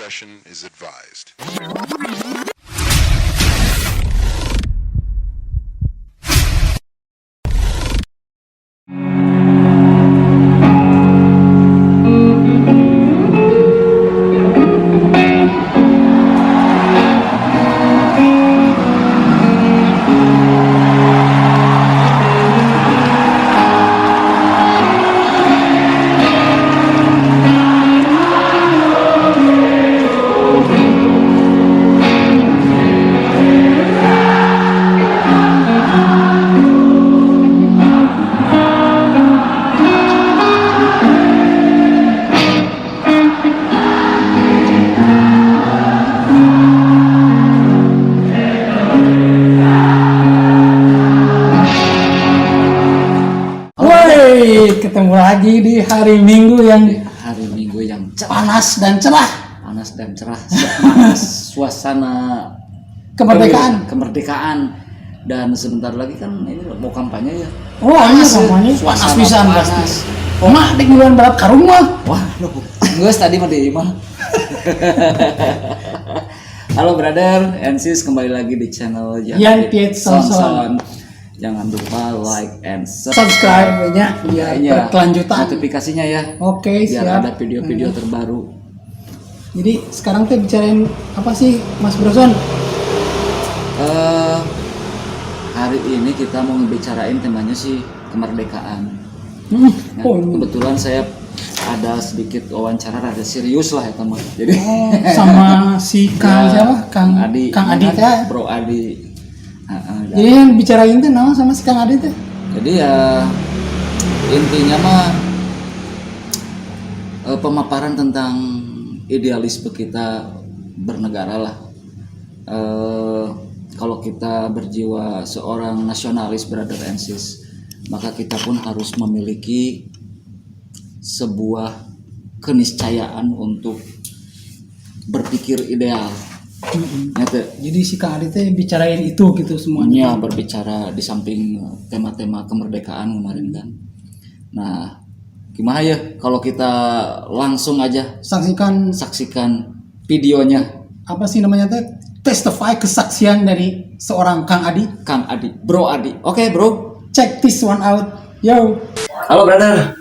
discretion is advised. Ketemu lagi di hari Minggu yang panas dan cerah, panas suasana kemerdekaan. Dan sebentar lagi kan ini mau kampanye ya. Wah, ini kampanye panas pisan pasti. Mak di bulan balap karung mah. Wah, geus tadi mah deui mah. Halo brother and sis, kembali lagi di channel Yan Piet Sonson. Jangan lupa like and subscribe-nya biar berkelanjutan notifikasinya ya. Oke, biar siap. ada video-video terbaru. Jadi sekarang kita bicarain apa sih, Mas Broson? Hari ini kita mau ngebicarain temanya sih kemerdekaan. Kebetulan saya ada sedikit wawancara rada serius lah ya teman. Jadi sama si Kang siapa? Kang Adi ya. Bro Adi. Jadi yang bicarain tuh nama sama si Kang Adi tuh. Jadi ya intinya mah pemaparan tentang idealisme kita bernegara lah. Kalau kita berjiwa seorang nasionalis brother and sis, maka kita pun harus memiliki sebuah keniscayaan untuk berpikir ideal. Jadi si Kang Adi teh bicarain itu gitu semuanya. Berbicara di samping tema-tema kemerdekaan kemarin kan. Nah, gimana ya kalau kita langsung aja saksikan videonya. Apa sih namanya teh? Testify kesaksian dari seorang Kang Adi. Bro Adi. Oke, bro. Check this one out. Yo. Halo brother.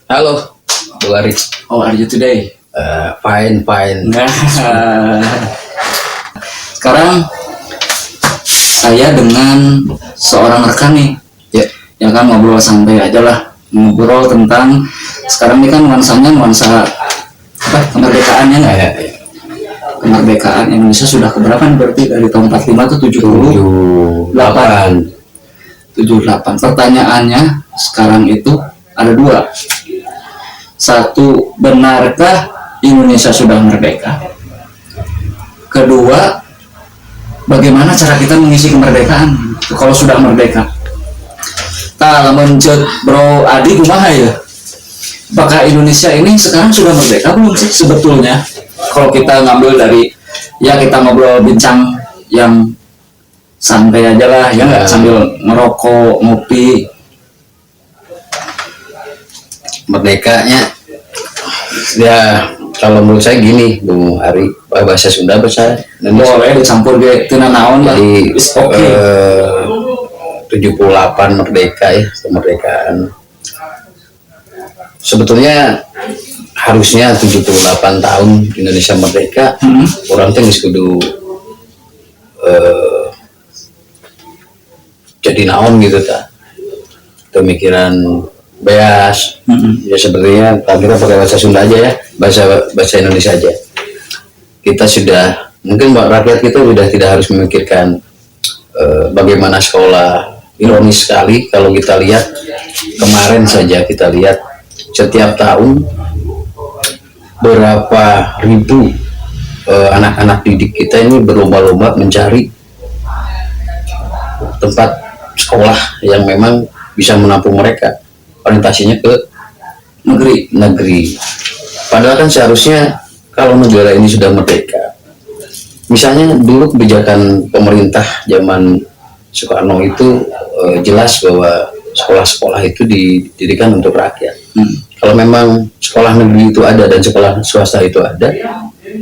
Halo, Buari. How are you today? Fine. Sekarang saya dengan seorang rekan nih, ya kan ngobrol santai aja lah, ngobrol tentang sekarang ini kan nuansa kemerdekaannya nggak ya? Kemerdekaan Indonesia sudah keberapa nih berarti dari tahun 45 ke 78. Pertanyaannya sekarang itu ada dua. Satu, benarkah Indonesia sudah merdeka? Kedua, bagaimana cara kita mengisi kemerdekaan kalau sudah merdeka? Menurut Bro Adi kumaha ya? Apakah Indonesia ini sekarang sudah merdeka belum sih sebetulnya? Kalau kita ngambil dari kita ngobrol bincang yang santai aja lah, ya nggak sambil ngerokok, ngopi. Merdekanya ya kalau menurut saya gini, Bung Ari, bahasa Sunda bahasa Indonesia boleh dicampur ke tina naon lah. Jadi 78 merdeka ya, kemerdekaan. Sebetulnya harusnya 78 tahun Indonesia merdeka. Orang teh geus kudu jadi naon gitu ta. Pemikiran beas. Ya sepertinya kita pakai bahasa Sunda aja ya, bahasa Indonesia aja. Kita sudah mungkin rakyat kita sudah tidak harus memikirkan bagaimana sekolah. Ironis sekali kalau kita lihat kemarin saja, kita lihat setiap tahun berapa ribu anak-anak didik kita ini berlomba-lomba mencari tempat sekolah yang memang bisa menampung mereka, orientasinya ke negeri. Padahal kan seharusnya kalau negara ini sudah merdeka, misalnya dulu kebijakan pemerintah zaman Soekarno itu jelas bahwa sekolah-sekolah itu didirikan untuk rakyat. Kalau memang sekolah negeri itu ada dan sekolah swasta itu ada,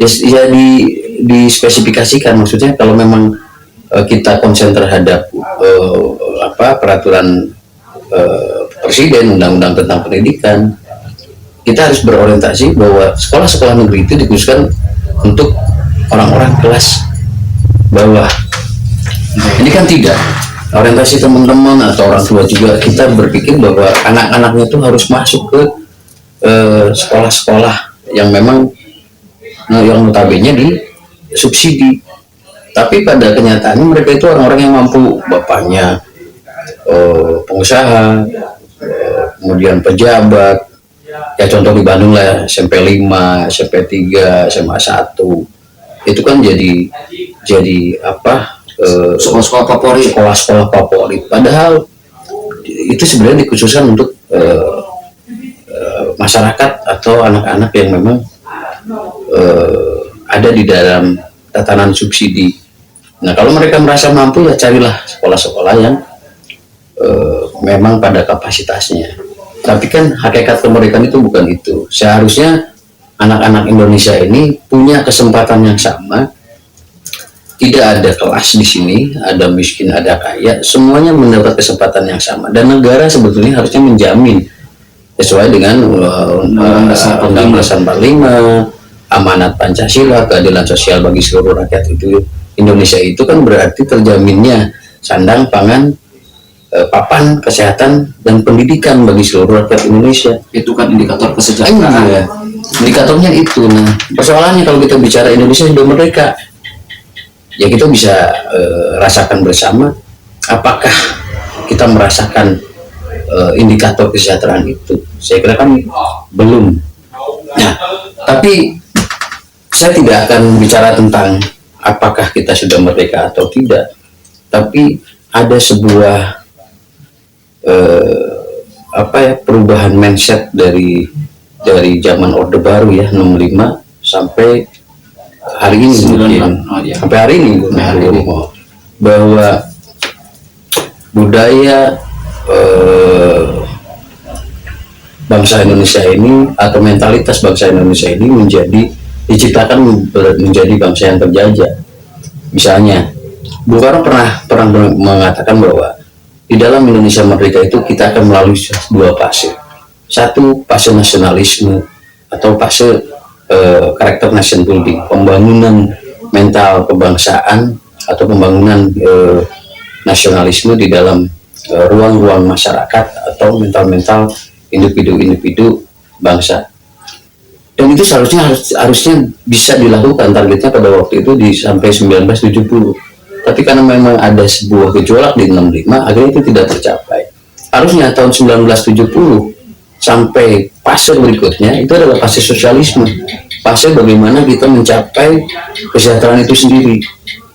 ya dispesifikasikan, maksudnya kalau memang kita konsen terhadap peraturan presiden, undang-undang tentang pendidikan, kita harus berorientasi bahwa sekolah-sekolah negeri itu dikhususkan untuk orang-orang kelas bawah. Ini kan tidak, orientasi teman-teman atau orang tua juga kita berpikir bahwa anak-anaknya itu harus masuk ke sekolah-sekolah yang memang yang notabene di subsidi. Tapi pada kenyataannya mereka itu orang-orang yang mampu, bapaknya pengusaha, kemudian pejabat. Ya contoh di Bandung lah, SMP 5, SMP 3, SMA 1. Itu kan jadi sekolah-sekolah favorit. Sekolah-sekolah favorit. Padahal itu sebenarnya dikhususkan untuk masyarakat atau anak-anak yang memang ada di dalam tatanan subsidi. Nah, kalau mereka merasa mampu, ya carilah sekolah-sekolah yang memang pada kapasitasnya. Tapi kan hakikat kemerdekaan itu bukan itu. Seharusnya anak-anak Indonesia ini punya kesempatan yang sama. Tidak ada kelas di sini, ada miskin, ada kaya, semuanya mendapat kesempatan yang sama. Dan negara sebetulnya harusnya menjamin sesuai dengan Undang-Undang Dasar 45, amanat Pancasila, keadilan sosial bagi seluruh rakyat itu. Indonesia itu kan berarti terjaminnya sandang, pangan, papan, kesehatan, dan pendidikan bagi seluruh rakyat Indonesia. Itu kan indikator kesejahteraan. Iya. Indikatornya itu. Nah, persoalannya kalau kita bicara Indonesia sudah merdeka, ya kita bisa rasakan bersama apakah kita merasakan indikator kesejahteraan itu. Saya kira kan belum. Nah, tapi saya tidak akan bicara tentang apakah kita sudah merdeka atau tidak, tapi ada sebuah perubahan mindset dari zaman Orde Baru ya 65 sampai hari ini mungkin sampai hari ini bahwa budaya bangsa Indonesia ini atau mentalitas bangsa Indonesia ini diciptakan menjadi bangsa yang terjajah. Misalnya Bung Karno pernah mengatakan bahwa di dalam Indonesia merdeka itu kita akan melalui dua fase. Satu, fase nasionalisme atau fase karakter nation building, pembangunan mental kebangsaan atau pembangunan nasionalisme di dalam ruang-ruang masyarakat atau mental-mental individu-individu bangsa. Dan itu harusnya bisa dilakukan, targetnya pada waktu itu sampai 1970. Tapi karena memang ada sebuah gejolak di 65, akhirnya itu tidak tercapai. Harusnya tahun 1970 sampai fase berikutnya itu adalah fase sosialisme, fase bagaimana kita mencapai kesejahteraan itu sendiri.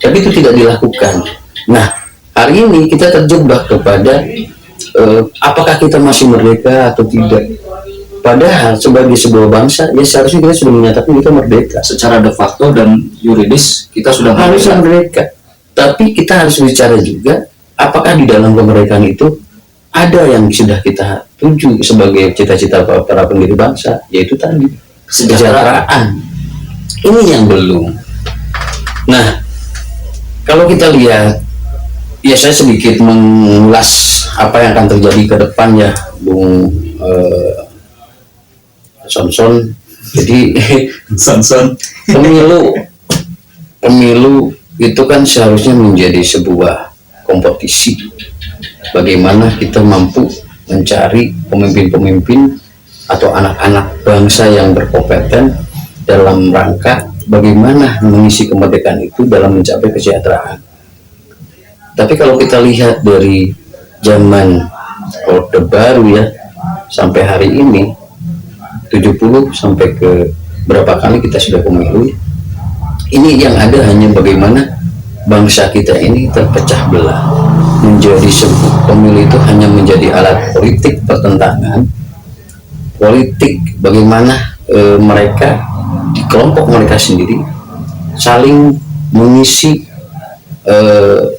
Tapi itu tidak dilakukan. Nah, hari ini kita terjebak kepada apakah kita masih merdeka atau tidak. Padahal sebagai sebuah bangsa, ya seharusnya kita sudah menyatakan kita merdeka. Secara de facto dan yuridis kita sudah harusnya merdeka. Tapi kita harus bicara juga apakah di dalam kemerdekaan itu ada yang sudah kita tuju sebagai cita-cita para pendiri bangsa, yaitu tadi kesejahteraan. Ini yang belum. Nah, kalau kita lihat, ya saya sedikit mengulas apa yang akan terjadi ke depan ya, Bung Sonson. Jadi Sonson, pemilu itu kan seharusnya menjadi sebuah kompetisi. Bagaimana kita mampu mencari pemimpin-pemimpin atau anak-anak bangsa yang berkompeten dalam rangka bagaimana mengisi kemerdekaan itu dalam mencapai kesejahteraan. Tapi kalau kita lihat dari zaman Orde Baru ya sampai hari ini 70 sampai ke berapa kali kita sudah pemilu, ini yang ada hanya bagaimana bangsa kita ini terpecah belah menjadi sebuah pemilu itu hanya menjadi alat politik pertentangan politik, bagaimana mereka di kelompok mereka sendiri saling mengisi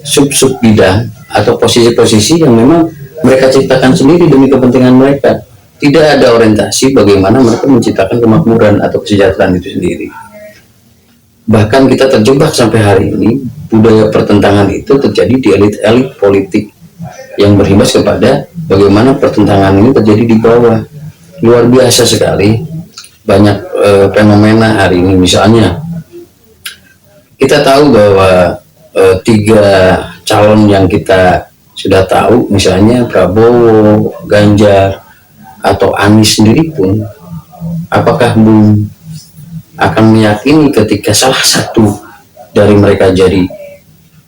sub-sub bidang atau posisi-posisi yang memang mereka ciptakan sendiri demi kepentingan mereka. Tidak ada orientasi bagaimana mereka menciptakan kemakmuran atau kesejahteraan itu sendiri. bahkan kita terjebak sampai hari ini. Budaya pertentangan itu terjadi di elit-elit politik yang berimbas kepada bagaimana pertentangan ini terjadi di bawah. Luar biasa sekali banyak fenomena hari ini. Misalnya kita tahu bahwa 3 calon yang kita sudah tahu, misalnya Prabowo, Ganjar, atau Anies sendiri pun, apakah belum akan meyakini ketika salah satu dari mereka jadi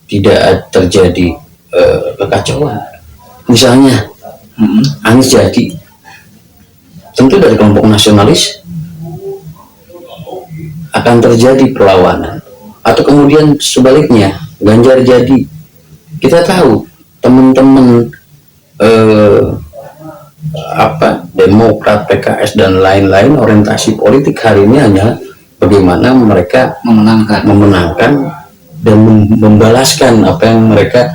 tidak terjadi kekacauan? Misalnya Anies jadi, tentu dari kelompok nasionalis akan terjadi perlawanan. Atau kemudian sebaliknya, Ganjar jadi, kita tahu teman-teman Demokrat, PKS dan lain-lain orientasi politik hari ini hanya bagaimana mereka memenangkan dan membalaskan apa yang mereka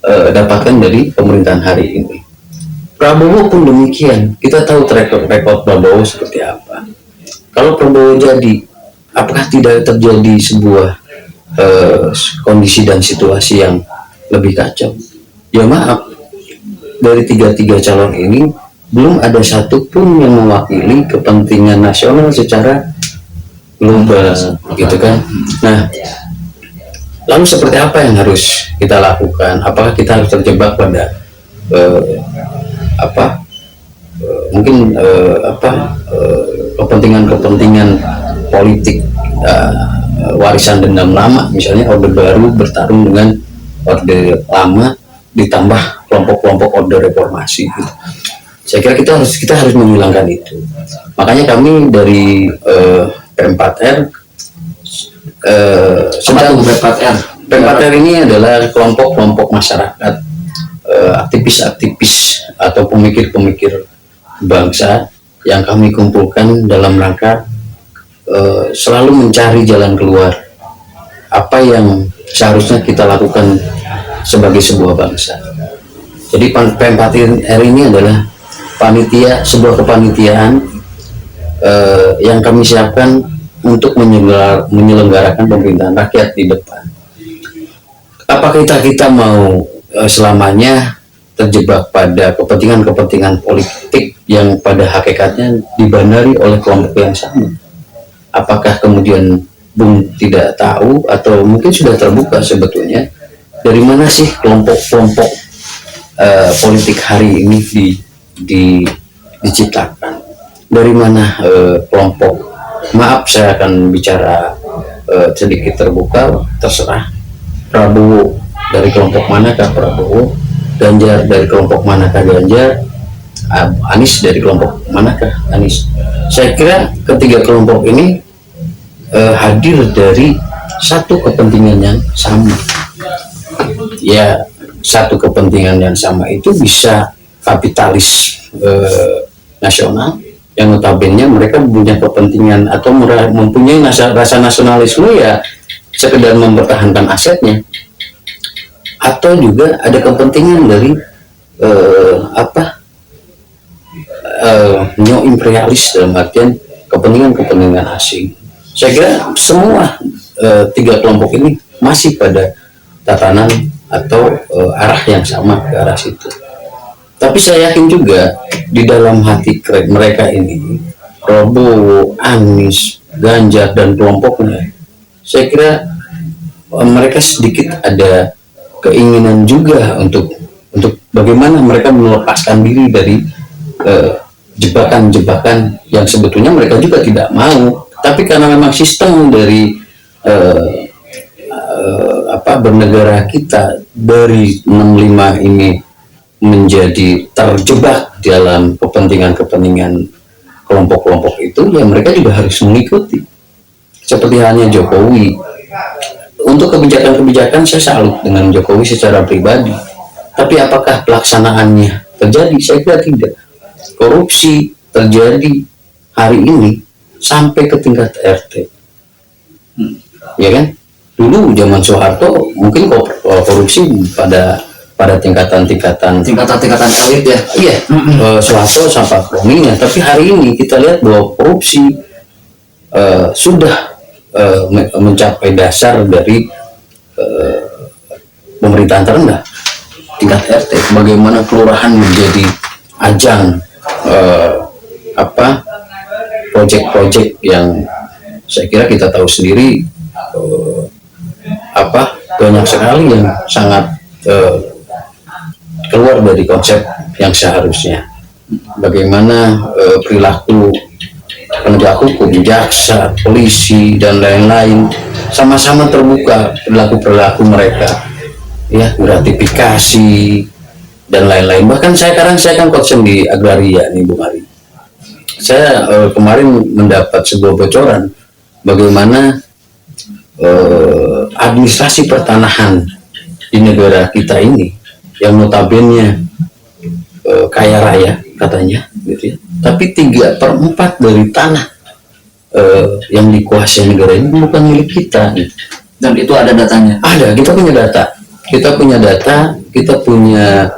dapatkan dari pemerintahan hari ini. Prabowo pun demikian. Kita tahu track record Prabowo seperti apa. Kalau Prabowo jadi, apakah tidak terjadi sebuah kondisi dan situasi yang lebih kacau? Ya maaf, dari 3 calon ini belum ada satupun yang mewakili kepentingan nasional secara global, gitu kan? Nah, lalu seperti apa yang harus kita lakukan? Apakah kita harus terjebak pada kepentingan politik, warisan dendam lama, misalnya Orde Baru bertarung dengan Orde Lama ditambah kelompok-kelompok Orde Reformasi gitu. Saya kira kita harus menghilangkan itu. Makanya kami dari P4R P4R ini adalah kelompok-kelompok masyarakat, aktivis-aktivis atau pemikir-pemikir bangsa yang kami kumpulkan dalam rangka selalu mencari jalan keluar apa yang seharusnya kita lakukan sebagai sebuah bangsa. Jadi P4R ini adalah sebuah kepanitiaan yang kami siapkan untuk menyelenggarakan pemerintahan rakyat di depan. Apakah kita mau selamanya terjebak pada kepentingan-kepentingan politik yang pada hakikatnya dibandari oleh kelompok yang sama? Apakah kemudian Bung tidak tahu atau mungkin sudah terbuka sebetulnya dari mana sih kelompok-kelompok politik hari ini diciptakan? Dari mana kelompok, maaf saya akan bicara sedikit terbuka, terserah. Prabowo dari kelompok manakah Prabowo, Ganjar dari kelompok manakah Ganjar, Anies dari kelompok manakah Anies. Saya kira ketiga kelompok ini hadir dari satu kepentingan yang sama. Ya, satu kepentingan yang sama itu bisa kapitalis nasional yang notabene mereka punya kepentingan atau mempunyai rasa nasionalisme, ya sekedar mempertahankan asetnya, atau juga ada kepentingan dari neo-imperialis dalam artian kepentingan asing. Saya kira semua 3 kelompok ini masih pada tatanan atau arah yang sama, ke arah situ. Tapi saya yakin juga di dalam hati mereka ini, Prabowo, Anies, Ganjar dan kelompoknya, saya kira mereka sedikit ada keinginan juga untuk bagaimana mereka melepaskan diri dari jebakan-jebakan yang sebetulnya mereka juga tidak mau. Tapi karena memang sistem dari bernegara kita dari 65 ini menjadi terjebak dalam kepentingan kelompok-kelompok itu, ya mereka juga harus mengikuti. Seperti halnya Jokowi. Untuk kebijakan-kebijakan saya salut dengan Jokowi secara pribadi. Tapi apakah pelaksanaannya terjadi? Saya kira tidak. Korupsi terjadi hari ini sampai ke tingkat RT. Ya kan? Dulu zaman Soeharto mungkin korupsi pada tingkatan elit ya. Iya. Soeharto sampai prominnya. Tapi hari ini kita lihat bahwa korupsi sudah mencapai dasar dari pemerintahan terendah tingkat RT. Bagaimana kelurahan menjadi ajang proyek-proyek yang saya kira kita tahu sendiri banyak sekali yang sangat keluar dari konsep yang seharusnya. Bagaimana perilaku penegak hukum, jaksa, polisi dan lain-lain sama-sama terbuka perilaku mereka, ya, gratifikasi dan lain-lain. Bahkan saya kan konsen di agraria nih, Bung Ari. Saya kemarin mendapat sebuah bocoran bagaimana administrasi pertanahan di negara kita ini yang notabene kaya raya katanya, gitu ya. Tapi 3/4 dari tanah yang dikuasai negara ini bukan milik kita. Dan itu ada datanya. Ada, kita punya data. Kita punya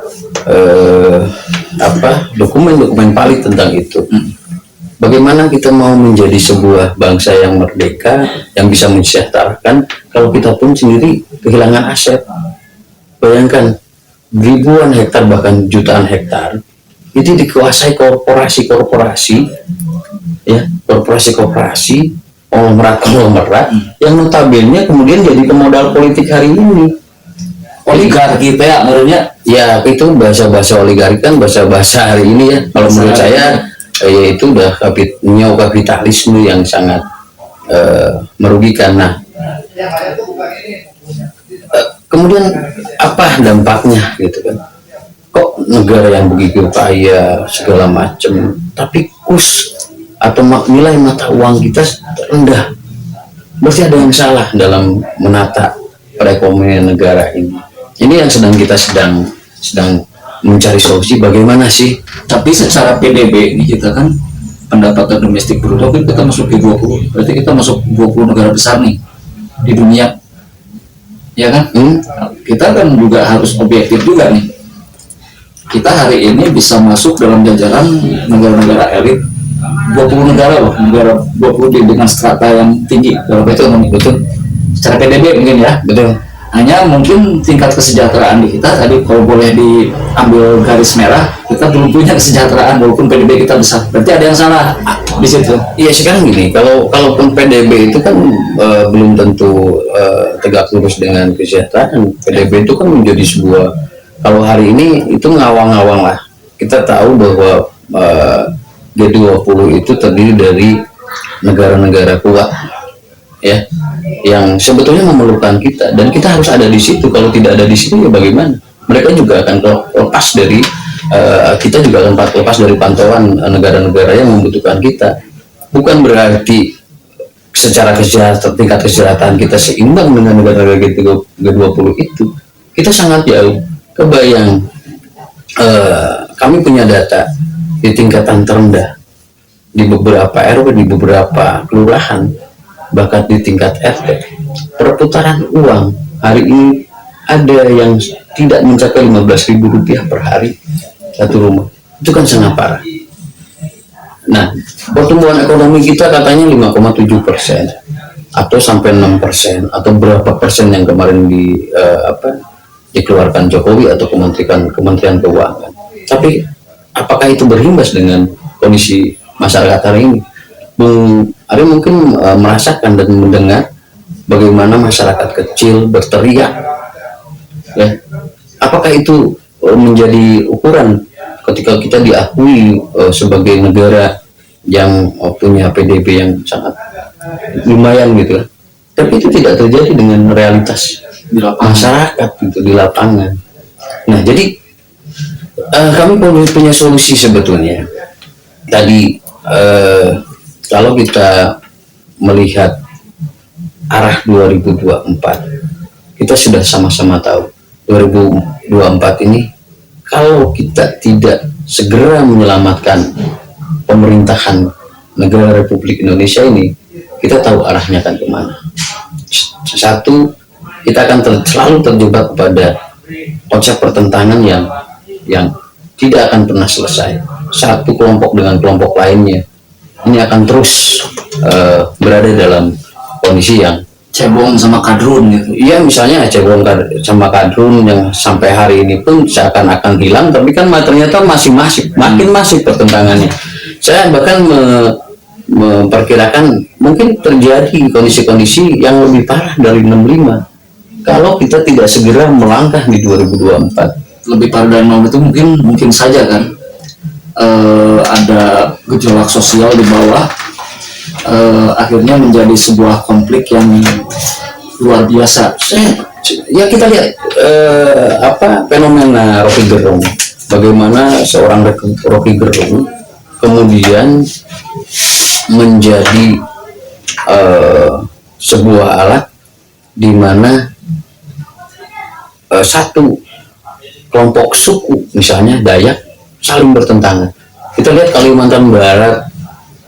dokumen-dokumen valid tentang itu. Bagaimana kita mau menjadi sebuah bangsa yang merdeka, yang bisa mensejahterakan, kalau kita pun sendiri kehilangan aset. Bayangkan, ribuan hektar bahkan jutaan hektar itu dikuasai korporasi, ya, korporasi konglomerat yang notabene kemudian jadi pemodal politik hari ini. Oligarki ya, menurutnya. Ya, itu bahasa oligarki kan bahasa hari ini ya. Kalau menurut saya yaitu udah neokapitalisme yang sangat merugikan. Nah, kemudian apa dampaknya gitu kan? Kok negara yang begitu kaya segala macam, tapi kurs atau nilai mata uang kita rendah? Berarti ada yang salah dalam menata perekonomian negara ini. Ini yang sedang mencari solusi bagaimana sih. Tapi secara PDB ini kita kan pendapatan domestik bruto kita masuk di 20, berarti kita masuk 20 negara besar nih di dunia, ya kan? Kita kan juga harus objektif juga nih. Kita hari ini bisa masuk dalam jajaran negara-negara elit 20 negara loh, negara 20 dengan strata yang tinggi dalam ekonomi, betul. Secara PDB mungkin ya, betul. Hanya mungkin tingkat kesejahteraan di kita tadi kalau boleh diambil garis merah, kita belum punya kesejahteraan walaupun PDB kita besar. Berarti ada yang salah di situ. Iya, sekarang gini, kalaupun PDB itu kan belum tentu tegak lurus dengan kesejahteraan. PDB itu kan menjadi sebuah, kalau hari ini itu ngawang-ngawang lah. Kita tahu bahwa G20 itu terdiri dari negara-negara kuat, ya, yang sebetulnya memerlukan kita, dan kita harus ada di situ. Kalau tidak ada di situ ya bagaimana? Mereka juga akan lepas dari kita juga akan lepas dari pantauan negara-negara yang membutuhkan kita. Bukan berarti secara tingkat kesejahteraan kita seimbang dengan negara-negara G20 itu. Kita sangat jauh. Kebayang, kami punya data di tingkatan terendah, di beberapa RW, di beberapa kelurahan, bahkan di tingkat RT, perputaran uang hari ini ada yang tidak mencapai Rp15.000 per hari satu rumah. Itu kan sangat parah. Nah, pertumbuhan ekonomi kita katanya 5,7% atau sampai 6% atau berapa persen yang kemarin dikeluarkan Jokowi atau Kementerian Keuangan. Tapi apakah itu berimbas dengan kondisi masyarakat hari ini? Bung Ari mungkin merasakan dan mendengar bagaimana masyarakat kecil berteriak, ya. Apakah itu menjadi ukuran ketika kita diakui sebagai negara yang punya PDB yang sangat lumayan gitu, tapi itu tidak terjadi dengan realitas di masyarakat gitu, di lapangan. Nah, jadi kami punya solusi sebetulnya. Tadi kalau kita melihat arah 2024, kita sudah sama-sama tahu 2024 ini kalau kita tidak segera menyelamatkan pemerintahan negara Republik Indonesia ini, kita tahu arahnya akan kemana. Satu, kita akan selalu terjebak pada konsep pertentangan yang tidak akan pernah selesai. Satu kelompok dengan kelompok lainnya ini akan terus berada dalam kondisi yang cebong sama kadrun gitu. iya, misalnya cebong sama kadrun yang sampai hari ini pun seakan-akan hilang, tapi kan ternyata masih makin masih pertentangannya. Saya bahkan memperkirakan mungkin terjadi kondisi-kondisi yang lebih parah dari 65 kalau kita tidak segera melangkah di 2024. Lebih parah dari 65 itu mungkin saja kan. Ada gejolak sosial di bawah, akhirnya menjadi sebuah konflik yang luar biasa. Ya kita lihat fenomena Rocky Gerung, bagaimana seorang Rocky Gerung kemudian menjadi sebuah alat di mana satu kelompok suku misalnya Dayak saling bertentangan. Kita lihat Kalimantan Barat,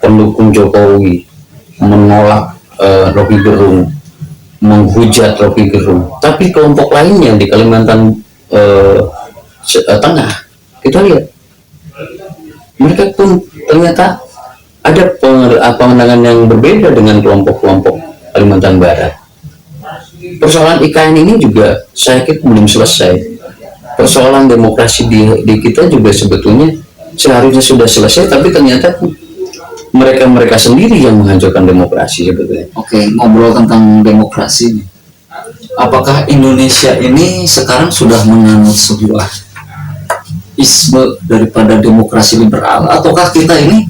pendukung Jokowi menolak Rocky Gerung, menghujat Rocky Gerung, tapi kelompok lainnya di Kalimantan Tengah, kita lihat mereka pun ternyata ada pandangan yang berbeda dengan kelompok-kelompok Kalimantan Barat. Persoalan IKN ini juga saya kira belum selesai. Persoalan demokrasi di kita juga sebetulnya seharusnya sudah selesai, tapi ternyata mereka sendiri yang menghancurkan demokrasi sebetulnya. Oke, ngobrol tentang demokrasi nih. Apakah Indonesia ini sekarang sudah menganut sebuah isme daripada demokrasi liberal, ataukah kita ini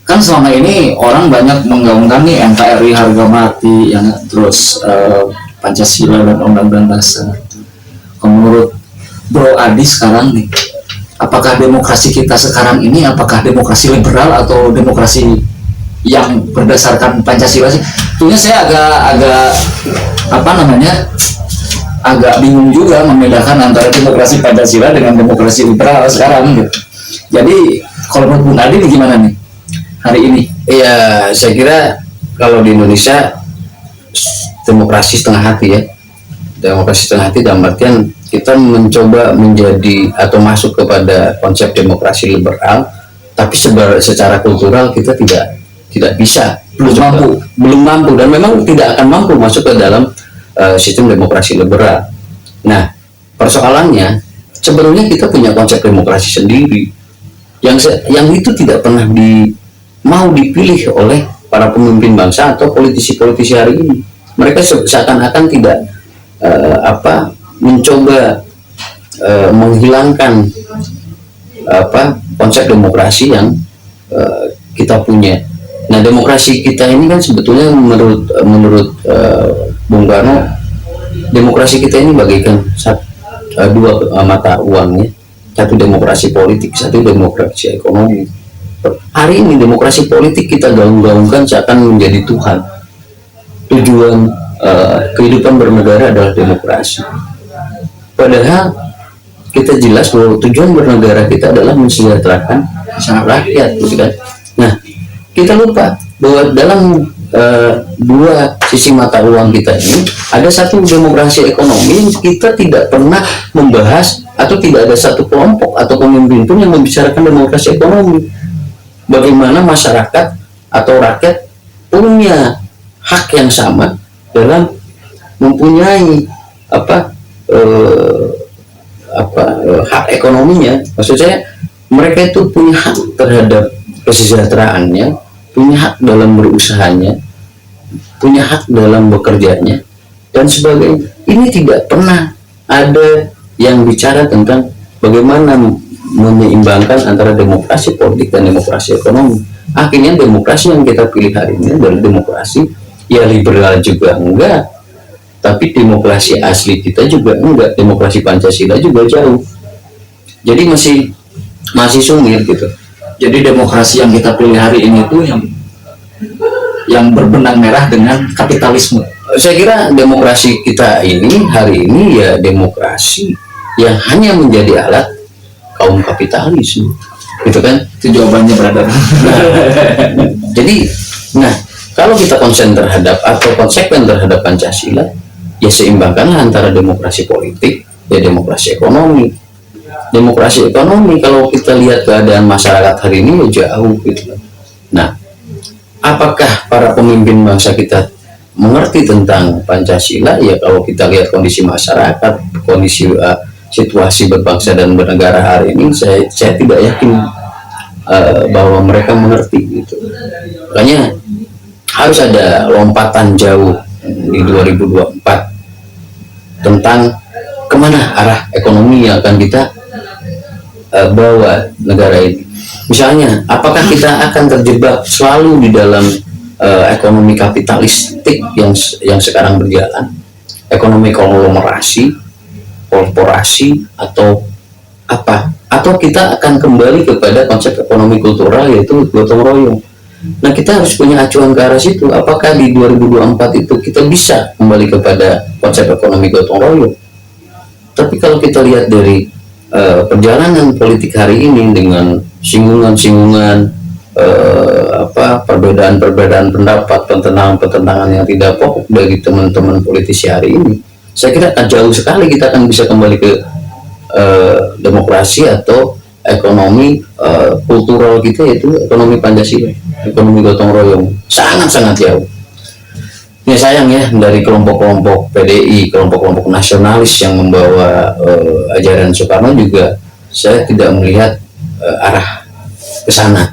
kan selama ini orang banyak menggaungkan nih NKRI harga mati, yang terus Pancasila dan Undang-Undang Dasar. Menurut Bro Adi sekarang nih, apakah demokrasi kita sekarang ini apakah demokrasi liberal atau demokrasi yang berdasarkan Pancasila sih? Tentunya saya agak bingung juga membedakan antara demokrasi Pancasila dengan demokrasi liberal sekarang gitu. Jadi kalau menurut Bung Adi ini gimana nih hari ini? Ya, saya kira kalau di Indonesia demokrasi setengah hati ya. Demokrasi setengah hati dalam artian kita mencoba menjadi atau masuk kepada konsep demokrasi liberal, tapi secara kultural kita tidak bisa, belum mampu dan memang tidak akan mampu masuk ke dalam sistem demokrasi liberal. Nah, persoalannya sebenarnya kita punya konsep demokrasi sendiri yang itu tidak pernah mau dipilih oleh para pemimpin bangsa atau politisi-politisi hari ini. Mereka seakan-akan tidak mencoba menghilangkan konsep demokrasi yang kita punya. Nah, demokrasi kita ini kan sebetulnya menurut Bung Karno, demokrasi kita ini bagaikan dua mata uangnya, satu demokrasi politik, satu demokrasi ekonomi. Hari ini demokrasi politik kita gaung-gaungkan seakan menjadi Tuhan. Tujuan kehidupan bernegara adalah demokrasi. Padahal kita jelas bahwa tujuan bernegara kita adalah mensejahterakan rakyat, gitu kan? Nah, kita lupa bahwa dalam dua sisi mata uang kita ini ada satu demokrasi ekonomi yang kita tidak pernah membahas, atau tidak ada satu kelompok atau pemimpin pun yang membicarakan demokrasi ekonomi. Bagaimana masyarakat atau rakyat punya hak yang sama dalam mempunyai hak ekonominya. Maksud saya, mereka itu punya hak terhadap kesejahteraannya, punya hak dalam berusahanya, punya hak dalam bekerjanya, dan sebagainya. Ini tidak pernah ada yang bicara tentang bagaimana menyeimbangkan antara demokrasi politik dan demokrasi ekonomi. Akhirnya demokrasi yang kita pilih hari ini adalah demokrasi ya liberal juga enggak, tapi demokrasi asli kita juga enggak, demokrasi Pancasila juga jauh. Jadi masih sumir gitu. Jadi demokrasi yang kita pilih hari ini itu yang berbenang merah dengan kapitalisme. Saya kira demokrasi kita ini hari ini ya demokrasi yang hanya menjadi alat kaum kapitalis, gitu kan? Itu jawabannya, brother. Jadi, kalau kita konsen terhadap atau konsekuen terhadap Pancasila, ya seimbangkanlah antara demokrasi politik dan demokrasi ekonomi. Demokrasi ekonomi, kalau kita lihat keadaan masyarakat hari ini ya jauh gitu. Nah, apakah para pemimpin bangsa kita mengerti tentang Pancasila, ya kalau kita lihat kondisi masyarakat, kondisi situasi berbangsa dan bernegara hari ini, saya tidak yakin bahwa mereka mengerti gitu. Makanya harus ada lompatan jauh di 2024 tentang kemana arah ekonomi yang akan kita bawa negara ini. Misalnya, apakah kita akan terjebak selalu di dalam ekonomi kapitalistik yang sekarang berjalan, ekonomi konglomerasi, korporasi, atau apa? Atau kita akan kembali kepada konsep ekonomi kultural, yaitu gotong royong. Nah, kita harus punya acuan ke arah situ. Apakah di 2024 itu kita bisa kembali kepada konsep ekonomi gotong royong? Tapi kalau kita lihat dari perjalanan politik hari ini dengan singgungan-singgungan, perbedaan pendapat, pertentangan yang tidak pokok dari teman-teman politisi hari ini, saya kira akan jauh sekali kita akan bisa kembali ke demokrasi atau ekonomi kultural kita, yaitu ekonomi Pancasila, ekonomi gotong royong, sangat-sangat jauh. Ini sayang ya, dari kelompok-kelompok PDI, kelompok-kelompok nasionalis yang membawa ajaran Soekarno juga, saya tidak melihat arah ke sana.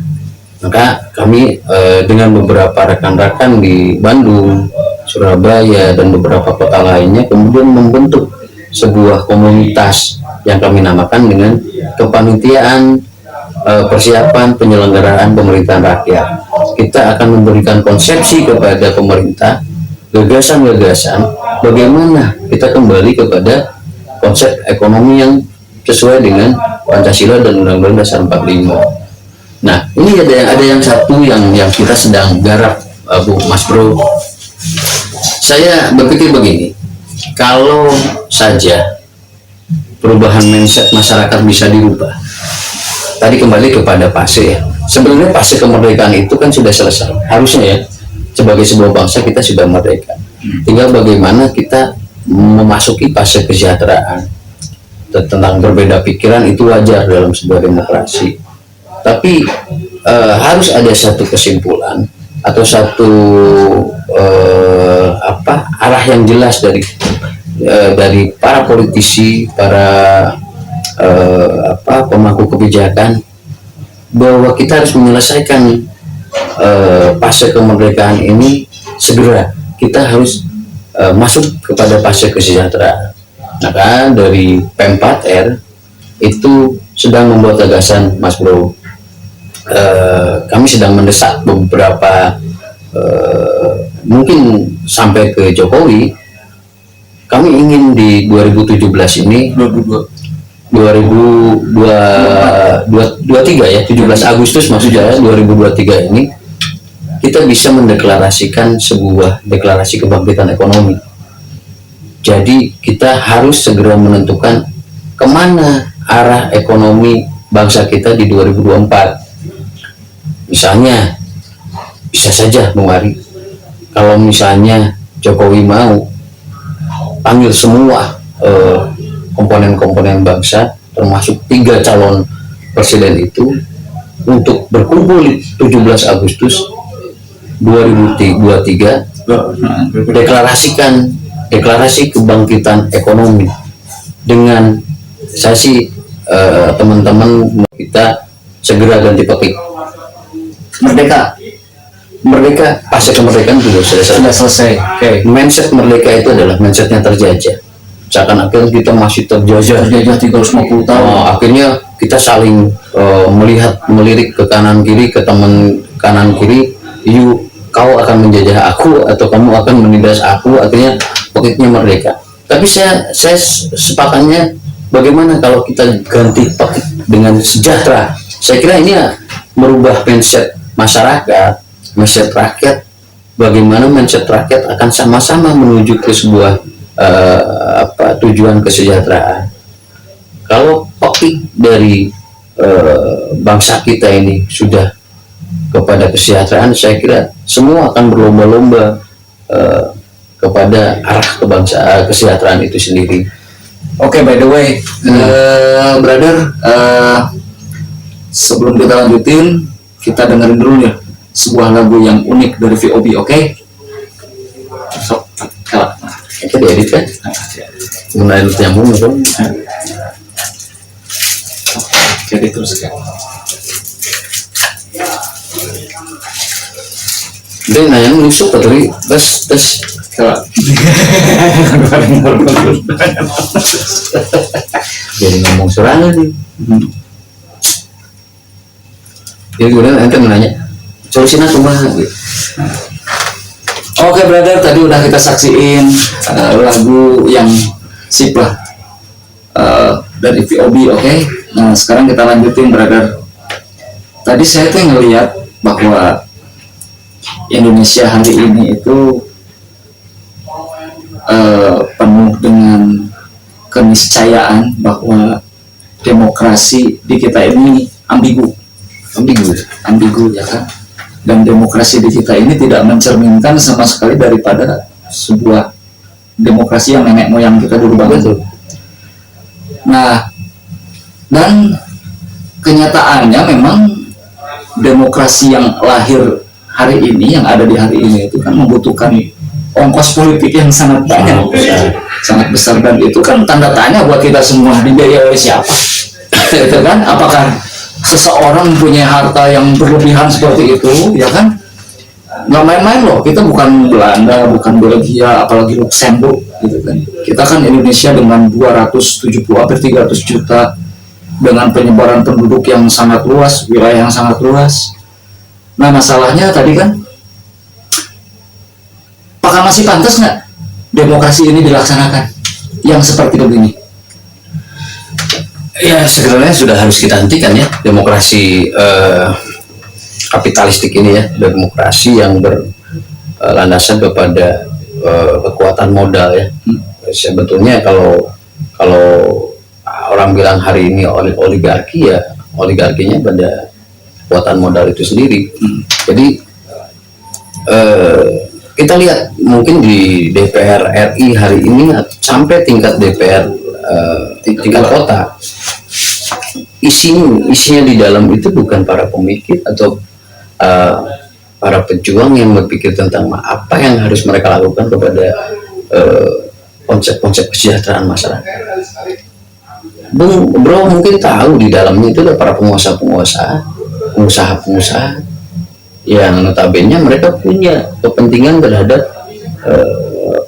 Maka kami dengan beberapa rekan-rekan di Bandung, Surabaya, dan beberapa kota lainnya kemudian membentuk sebuah komunitas yang kami namakan dengan Kepanitiaan Persiapan Penyelenggaraan Pemerintahan Rakyat. Kita akan memberikan konsepsi kepada pemerintah, gagasan-gagasan bagaimana kita kembali kepada konsep ekonomi yang sesuai dengan Pancasila dan Undang-Undang Dasar 45. Nah, ini ada yang satu yang kita sedang garap, Mas Bro. Saya berpikir begini, kalau saja perubahan mindset masyarakat bisa dirubah. Tadi kembali kepada fase ya. Sebenarnya fase kemerdekaan itu kan sudah selesai. Harusnya ya, sebagai sebuah bangsa kita sudah merdeka. Tinggal bagaimana kita memasuki fase kesejahteraan. Tentang berbeda pikiran itu wajar dalam sebuah demokrasi. Tapi harus ada satu kesimpulan atau satu arah yang jelas dari para politisi, para pemangku kebijakan, bahwa kita harus menyelesaikan fase kemerdekaan ini segera. Kita harus masuk kepada fase kesejahteraan. Maka dari P4R itu sedang membuat gagasan, Mas Bro. Kami sedang mendesak beberapa, mungkin sampai ke Jokowi. Kami ingin di 2017 ini 2023 ya, 17 Agustus maksudnya 2023 ini kita bisa mendeklarasikan sebuah deklarasi kebangkitan ekonomi. Jadi kita harus segera menentukan kemana arah ekonomi bangsa kita di 2024. Misalnya, bisa saja Bung Ari, kalau misalnya Jokowi mau panggil semua komponen-komponen bangsa, termasuk 3 calon presiden itu, untuk berkumpul di 17 Agustus 2023, deklarasi kebangkitan ekonomi. Dengan saya sih teman-teman kita segera ganti topik. Merdeka, fase kemerdekaan juga sudah selesai. Okay. Mindset merdeka itu adalah mindset yang terjajah. Seakan-akan kita masih terjajah 350 tahun. Akhirnya kita saling melirik ke kanan kiri, ke teman kanan kiri, kau akan menjajah aku atau kamu akan menindas aku. Akhirnya paketnya merdeka. Tapi saya sepakatnya bagaimana kalau kita ganti paket dengan sejahtera. Saya kira ini merubah mindset masyarakat, mindset rakyat. Bagaimana mindset rakyat akan sama-sama menuju ke sebuah tujuan kesejahteraan. Kalau topik dari bangsa kita ini sudah kepada kesejahteraan, saya kira semua akan berlomba-lomba kepada arah kesejahteraan itu sendiri. Oke, by the way, brother, sebelum kita lanjutin, kita dengerin dulu ya sebuah lagu yang unik dari VOB, oke? sok kalau itu diedit kan kemudian nyambung kan. jadi terus kan Dia nanya nusuk tadi tes kalau jadi ngomong serangan nih. Jadi kemudian ente menanya solusinya kumaha gitu. Oke brother, tadi udah kita saksiin lagu yang sip lah dari VOB, oke. Nah sekarang kita lanjutin brother. Tadi saya tuh ngeliat bahwa Indonesia hari ini itu penuh dengan keniscayaan bahwa demokrasi di kita ini ambigu ya kan. Dan demokrasi di kita ini tidak mencerminkan sama sekali daripada sebuah demokrasi yang nenek moyang kita dulu banget. Nah, dan kenyataannya memang demokrasi yang lahir hari ini, yang ada di hari ini itu kan membutuhkan ongkos politik yang sangat banyak, sangat besar, dan itu kan tanda tanya buat kita semua, dibiayai oleh siapa? Itu kan, apakah seseorang punya harta yang berlebihan seperti itu, ya kan? Nggak main-main loh, kita bukan Belanda, bukan Belgia, apalagi Luxembourg, gitu kan. Kita kan Indonesia dengan 270 hampir 300 juta, dengan penyebaran penduduk yang sangat luas, wilayah yang sangat luas. Nah masalahnya tadi kan, apakah masih pantas nggak demokrasi ini dilaksanakan yang seperti begini? Ya sebenarnya sudah harus kita hentikan ya demokrasi kapitalistik ini ya, demokrasi yang berlandasan kepada kekuatan modal ya. Sebetulnya kalau orang bilang hari ini oligarki ya, oligarkinya pada kekuatan modal itu sendiri. Jadi kita lihat mungkin di DPR RI hari ini sampai tingkat DPR tingkat kota, isinya di dalam itu bukan para pemikir atau para pejuang yang berpikir tentang apa yang harus mereka lakukan kepada konsep-konsep kesejahteraan masyarakat. Bro mungkin tahu di dalamnya itu ada para pengusaha yang notabene mereka punya kepentingan terhadap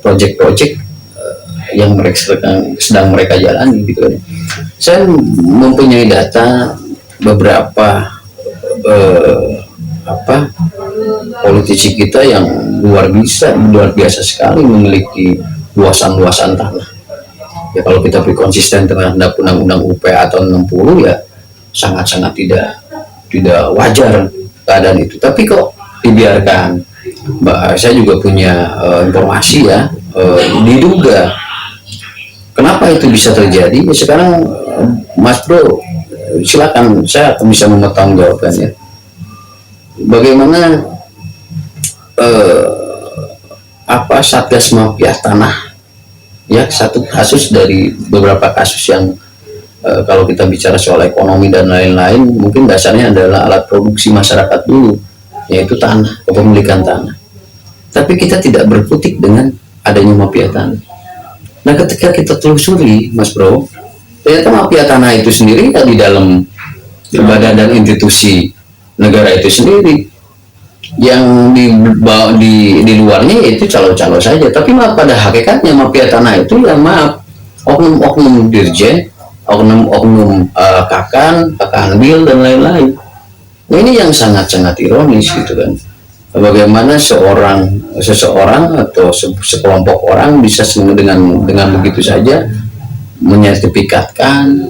proyek-proyek yang mereka sedang mereka jalani gitu. Saya mempunyai data beberapa politisi kita yang luar biasa sekali memiliki luasan tanah. Ya kalau kita konsisten terhadap undang-undang UP atau 60 ya sangat-sangat tidak wajar keadaan itu. Tapi kok dibiarkan? Saya juga punya informasi ya, diduga kenapa itu bisa terjadi. Ya sekarang Mas Bro silakan, saya bisa mempertanggungjawabkannya. Bagaimana Satgas Mafia Tanah ya, satu kasus dari beberapa kasus yang kalau kita bicara soal ekonomi dan lain-lain mungkin dasarnya adalah alat produksi masyarakat dulu, yaitu tanah, kepemilikan tanah. Tapi kita tidak berkutik dengan adanya mafia tanah. Nah ketika kita telusuri Mas Bro, ternyata mafia tanah itu sendiri di dalam badan dan institusi negara itu sendiri, yang di luarnya yaitu calo-calo saja. Tapi pada hakikatnya mafia tanah itu ya oknum dirjen, oknum kakanwil dan lain-lain. Nah ini yang sangat-sangat ironis gitu kan. Bagaimana seseorang atau sekelompok orang bisa dengan begitu saja menyertifikatkan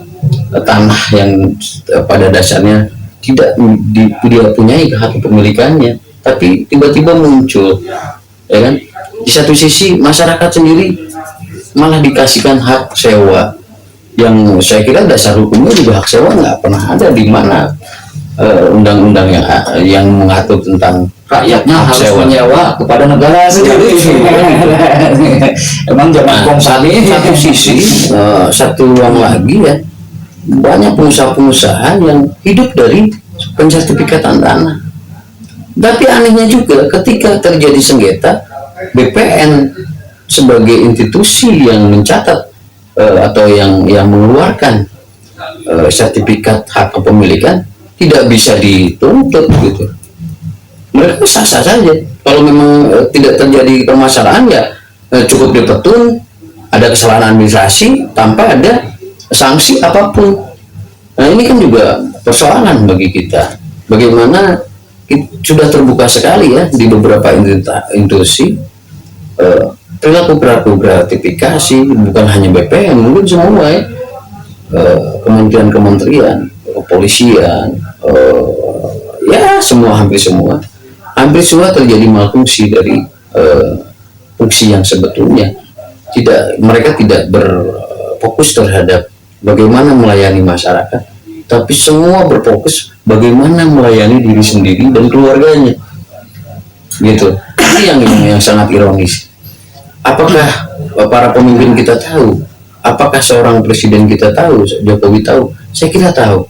tanah yang pada dasarnya tidak dia punyai hak kepemilikannya, tapi tiba-tiba muncul, ya kan? Di satu sisi masyarakat sendiri malah dikasihkan hak sewa, yang saya kira dasar hukumnya juga hak sewa nggak pernah ada di mana undang-undang yang mengatur tentang rakyatnya harus menyewa kepada negara sendiri. Emang zaman Komsani. Satu sisi, satu ruang lagi ya, banyak pengusaha-pengusaha yang hidup dari pensertifikatan tanah. Tapi anehnya juga ketika terjadi sengketa, BPN sebagai institusi yang mencatat atau yang mengeluarkan sertifikat hak kepemilikan tidak bisa dituntut gitu. Mereka sah-sah saja. Kalau memang tidak terjadi permasalahan ya cukup dipetun, ada kesalahan administrasi tanpa ada sanksi apapun. Nah ini kan juga persoalan bagi kita. Bagaimana sudah terbuka sekali ya di beberapa institusi perilaku gratifikasi, bukan hanya BPN, mungkin semua ya, kementerian-kementerian, kepolisian, ya hampir semua terjadi malfungsi dari fungsi yang sebetulnya mereka tidak berfokus terhadap bagaimana melayani masyarakat, tapi semua berfokus bagaimana melayani diri sendiri dan keluarganya, gitu. Ini yang sangat ironis. Apakah para pemimpin kita tahu? Apakah seorang presiden kita tahu? Jokowi tahu? Saya kira tahu.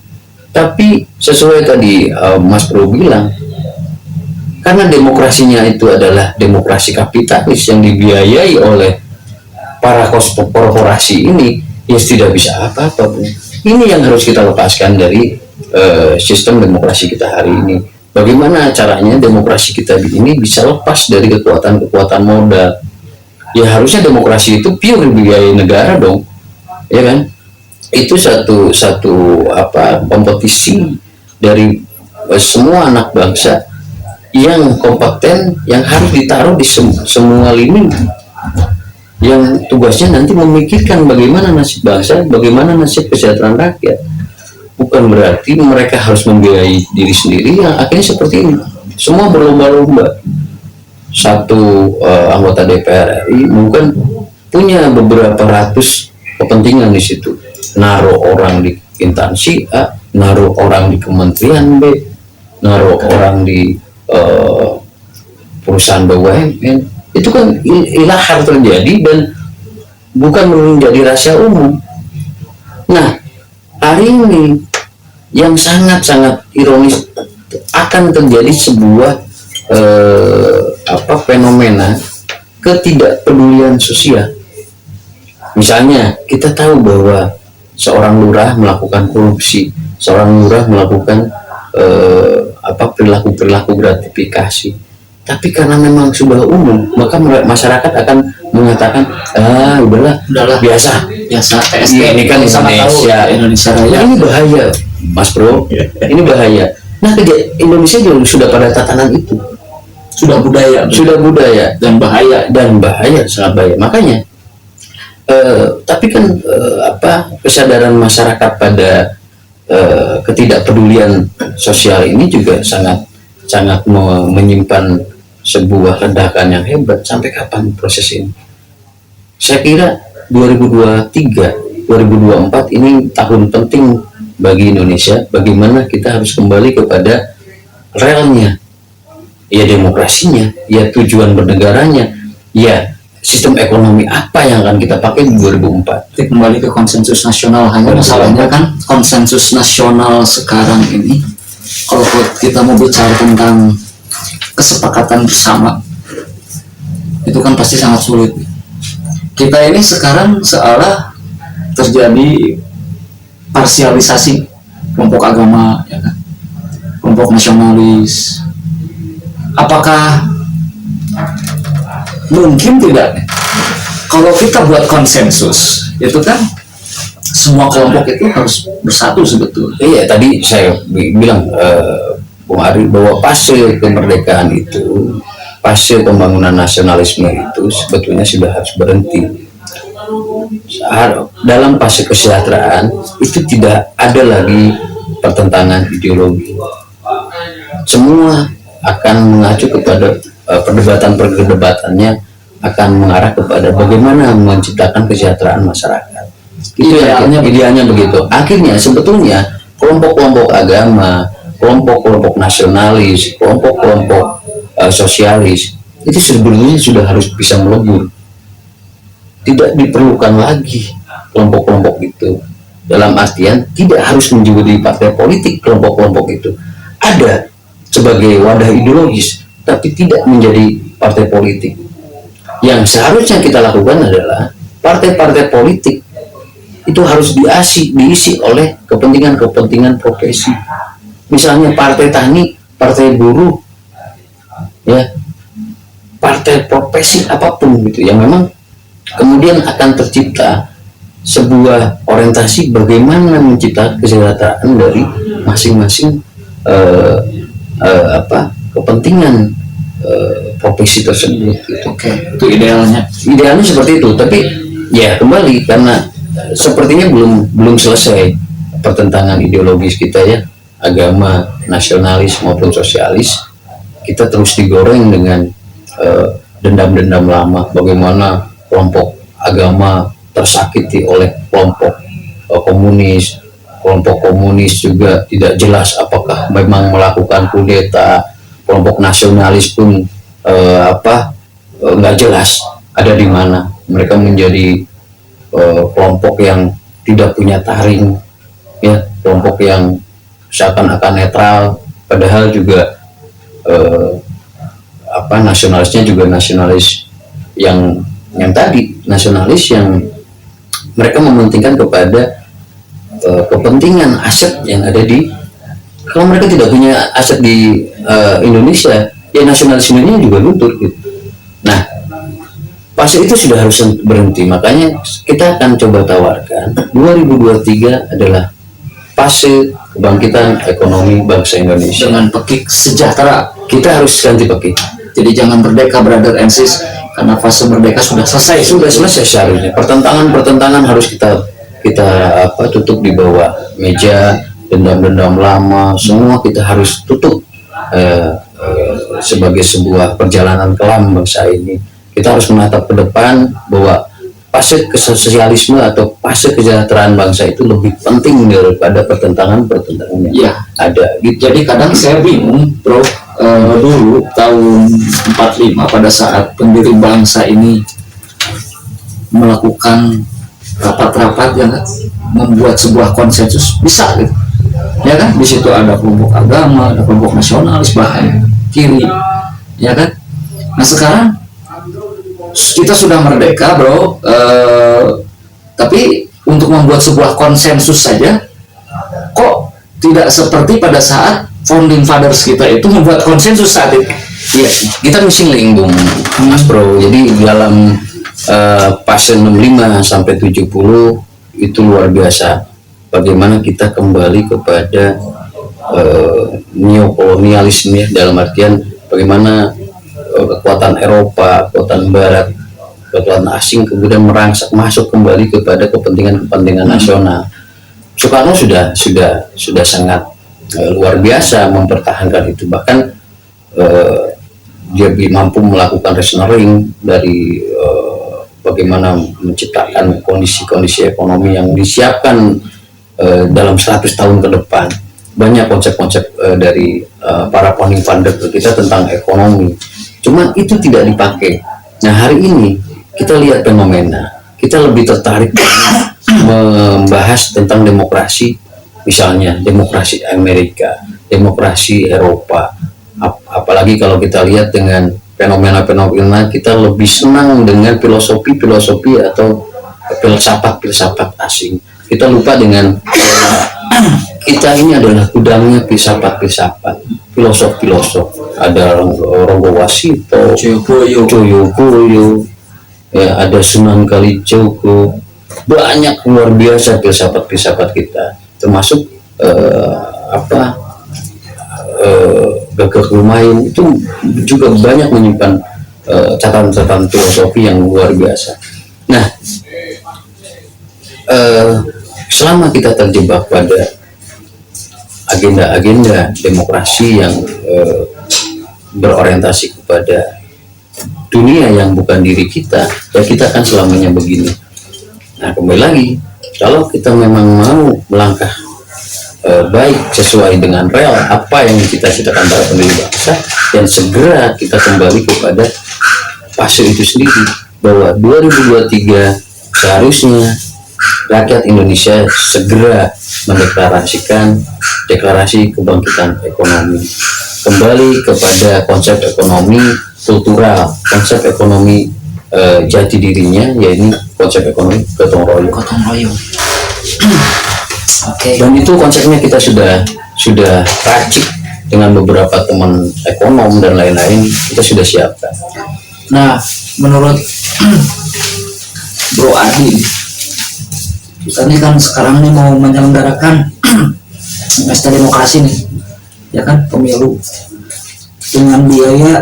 Tapi sesuai tadi Mas Bro bilang, karena demokrasinya itu adalah demokrasi kapitalis yang dibiayai oleh para korporasi ini, ya tidak bisa apa-apa. Ini yang harus kita lepaskan dari sistem demokrasi kita hari ini. Bagaimana caranya demokrasi kita ini bisa lepas dari kekuatan modal? Ya harusnya demokrasi itu pure dibiayai negara dong, ya kan? Itu satu kompetisi dari semua anak bangsa yang kompeten, yang harus ditaruh di semua lini, yang tugasnya nanti memikirkan bagaimana nasib bangsa, bagaimana nasib kesejahteraan rakyat. Bukan berarti mereka harus membiayai diri sendiri, yang akhirnya seperti ini. Semua berlomba-lomba. Satu anggota DPR RI mungkin punya beberapa ratus kepentingan di situ. Naruh orang di instansi A, naruh orang di kementerian B, naruh orang di perusahaan BUMN. Itu kan ilahar terjadi dan bukan menjadi rahasia umum. Nah, hari ini yang sangat-sangat ironis, akan terjadi sebuah fenomena ketidakpedulian sosial. Misalnya kita tahu bahwa seorang lurah melakukan korupsi, seorang lurah melakukan perilaku gratifikasi, tapi karena memang sudah umum, maka masyarakat akan mengatakan udahlah biasa TST. Ini kan Indonesia Raya. Ini bahaya, Mas Bro. Ini bahaya. Nah, Indonesia juga sudah pada tatanan itu. Sudah budaya dan bahaya, sangat bahaya. Makanya tapi kan kesadaran masyarakat pada ketidakpedulian sosial ini juga sangat menyimpan sebuah ledakan yang hebat. Sampai kapan proses ini? Saya kira 2023, 2024 ini tahun penting bagi Indonesia. Bagaimana kita harus kembali kepada relnya, ya demokrasinya, ya tujuan bernegaranya, ya sistem ekonomi apa yang akan kita pakai di 2004. Kita kembali ke konsensus nasional. Hanya masalahnya kan konsensus nasional sekarang ini, kalau kita mau bicara tentang kesepakatan bersama, itu kan pasti sangat sulit. Kita ini sekarang seolah terjadi parsialisasi kelompok agama, ya kan? Kelompok nasionalis. Apakah mungkin tidak? Kalau kita buat konsensus, itu kan semua kelompok itu harus bersatu sebetulnya. Iya, tadi saya bilang Bung Ari, bahwa fase kemerdekaan itu, fase pembangunan nasionalisme itu sebetulnya sudah harus berhenti. Dalam fase kesejahteraan itu tidak ada lagi pertentangan ideologi. Semua akan mengacu kepada perdebatannya akan mengarah kepada bagaimana menciptakan kesejahteraan masyarakat. Itu idealnya begitu. Akhirnya sebetulnya kelompok-kelompok agama, kelompok-kelompok nasionalis, kelompok-kelompok sosialis itu sebetulnya sudah harus bisa melebur. Tidak diperlukan lagi kelompok-kelompok itu. Dalam artian tidak harus menjadi partai politik kelompok-kelompok itu. Ada sebagai wadah ideologis, tapi tidak menjadi partai politik. Yang seharusnya kita lakukan adalah partai-partai politik itu harus diisi oleh kepentingan-kepentingan profesi. Misalnya partai tani, partai buruh, ya, partai profesi apapun gitu, yang memang kemudian akan tercipta sebuah orientasi bagaimana menciptakan kesejahteraan dari masing-masing kepentingan profesi tersebut. Gitu. Oke, itu idealnya. Idealnya seperti itu, tapi ya kembali karena sepertinya belum selesai pertentangan ideologis kita ya, agama, nasionalis maupun sosialis. Kita terus digoreng dengan dendam-dendam lama, bagaimana kelompok agama tersakiti oleh kelompok komunis, kelompok komunis juga tidak jelas apakah memang melakukan kudeta, kelompok nasionalis pun nggak jelas ada di mana. Mereka menjadi kelompok yang tidak punya taring, ya, kelompok yang seakan-akan netral, padahal juga nasionalisnya juga nasionalis yang tadi, nasionalis yang mereka mementingkan kepada kepentingan aset yang ada di, kalau mereka tidak punya aset di Indonesia, ya nasionalis Indonesia juga luntur gitu. Nah, fase itu sudah harus berhenti. Makanya kita akan coba tawarkan 2023 adalah fase kebangkitan ekonomi bangsa Indonesia Dengan pekik sejahtera. Kita harus ganti pekik. Jadi jangan merdeka brother and sis, karena fase merdeka sudah selesai. Sudah selesai seharusnya. Pertentangan harus kita tutup di bawah meja. Dendam-dendam lama semua kita harus tutup sebagai sebuah perjalanan kelam bangsa ini. Kita harus menatap ke depan bahwa fase sosialisme atau fase kesejahteraan bangsa itu lebih penting daripada pertentangan yang Ya, ada. Gitu. jadi kadang saya bingung, bro. Dulu tahun 45 pada saat pendiri bangsa ini melakukan rapat-rapat yang membuat sebuah konsensus bisa gitu. Ya kan, di situ ada kelompok agama, ada kelompok nasionalis, bahkan kiri, ya kan. Nah sekarang kita sudah merdeka, bro, tapi untuk membuat sebuah konsensus saja kok tidak seperti pada saat founding fathers kita itu membuat konsensus saat itu. Ya, kita missing link, Mas Bro. Jadi dalam fase 65 sampai 70 itu luar biasa. Bagaimana kita kembali kepada neokolonialisme ya, dalam artian bagaimana kekuatan Eropa, kekuatan Barat, kekuatan asing kemudian merangsek masuk kembali kepada kepentingan nasional. Soekarno sudah sangat luar biasa mempertahankan itu, bahkan dia mampu melakukan restoring dari bagaimana menciptakan kondisi ekonomi yang disiapkan dalam 100 tahun ke depan. Banyak konsep-konsep dari para founding father kita tentang ekonomi, cuman itu tidak dipakai. Nah hari ini kita lihat fenomena, kita lebih tertarik membahas tentang demokrasi, misalnya demokrasi Amerika, demokrasi Eropa. Apalagi kalau kita lihat dengan fenomena-fenomena, kita lebih senang dengan filosofi atau filsafat asing. Kita lupa dengan kita ini adalah gudangnya filsafat, filosof. Ada Ronggo Wasito, Joyoboyo, ya, ada Sunan Kalijogo, banyak luar biasa filsafat kita, termasuk Gagak Lumayan itu juga banyak menyimpan catatan filosofi yang luar biasa. Nah, selama kita terjebak pada agenda-agenda demokrasi yang berorientasi kepada dunia yang bukan diri kita, ya kita akan selamanya begini. Nah, kembali lagi, kalau kita memang mau melangkah baik sesuai dengan real apa yang kita citakan para pendiri bangsa, dan segera kita kembali kepada fase itu sendiri, bahwa 2023 seharusnya rakyat Indonesia segera mendeklarasikan deklarasi kebangkitan ekonomi, kembali kepada konsep ekonomi kultural, konsep ekonomi jati dirinya, yaitu konsep ekonomi gotong royong. Gotong royong. Oke. Dan itu konsepnya kita sudah racik dengan beberapa teman ekonom dan lain-lain, kita sudah siapkan. Nah, menurut Bro Adi, kita ini kan sekarang nih mau menyelenggarakan pesta demokrasi nih, ya kan, pemilu dengan biaya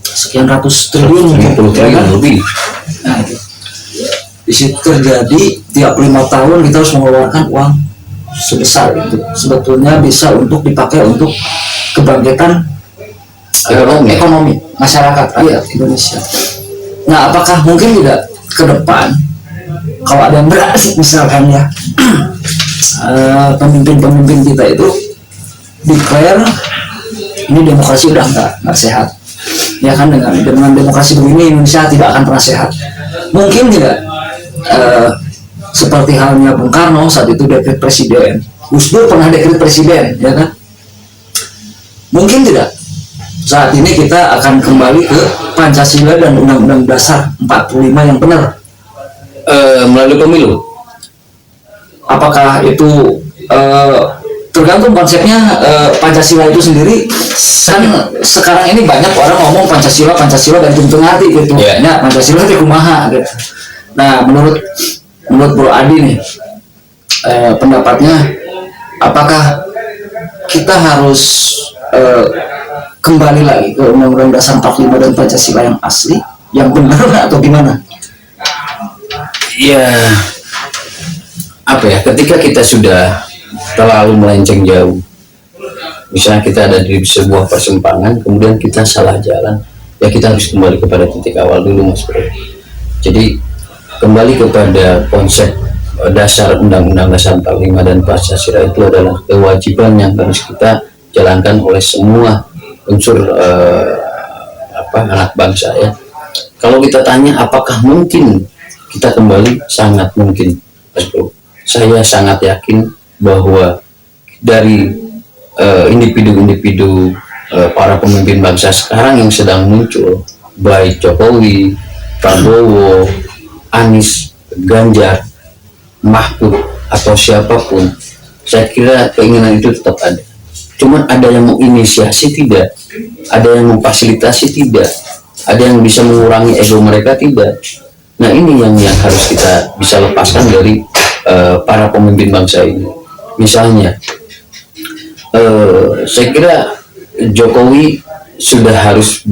sekian ratus triliun, 50 ya kan? triliun lebih. Nah, itu. Di situ terjadi tiap 5 tahun kita harus mengeluarkan uang sebesar itu. Sebetulnya bisa untuk dipakai untuk kebangkitan ekonomi masyarakat rakyat Indonesia. Nah, apakah mungkin tidak ke depan kalau ada yang berani misalkan ya pemimpin-pemimpin kita itu declare ini demokrasi udah nggak sehat, ya kan, dengan demokrasi begini Indonesia tidak akan pernah sehat. Mungkin tidak seperti halnya Bung Karno saat itu dekret presiden, Gus Dur pernah dekret presiden, ya kan? Mungkin tidak saat ini kita akan kembali ke Pancasila dan Undang-Undang Dasar 45 yang benar Melalui pemilu. Apakah itu tergantung konsepnya. Pancasila itu sendiri kan sekarang ini banyak orang ngomong Pancasila dan tuntung hati gitu. Yeah. Ya, Pancasila itu kumaha gitu. Nah, menurut Bro Adi nih, pendapatnya apakah kita harus kembali lagi ke Undang-Undang Dasar 45 dan Pancasila yang asli, yang benar, atau gimana? Ya, apa ya, ketika kita sudah terlalu melenceng jauh, misalnya kita ada di sebuah persimpangan kemudian kita salah jalan, ya kita harus kembali kepada titik awal dulu, Mas Bro. Jadi kembali kepada konsep dasar Undang-Undang Dasar 45 dan Pancasila itu adalah kewajiban yang harus kita jalankan oleh semua unsur anak bangsa ya. Kalau kita tanya apakah mungkin kita kembali, sangat mungkin, Mas Bro. Saya sangat yakin bahwa dari individu-individu para pemimpin bangsa sekarang yang sedang muncul, baik Jokowi, Prabowo, Anies, Ganjar, Mahfud, atau siapapun, saya kira keinginan itu tetap ada. Cuman ada yang menginisiasi tidak, ada yang memfasilitasi tidak, ada yang bisa mengurangi ego mereka tidak. Nah, ini yang harus kita bisa lepaskan dari para pemimpin bangsa ini. Misalnya, saya kira Jokowi sudah harus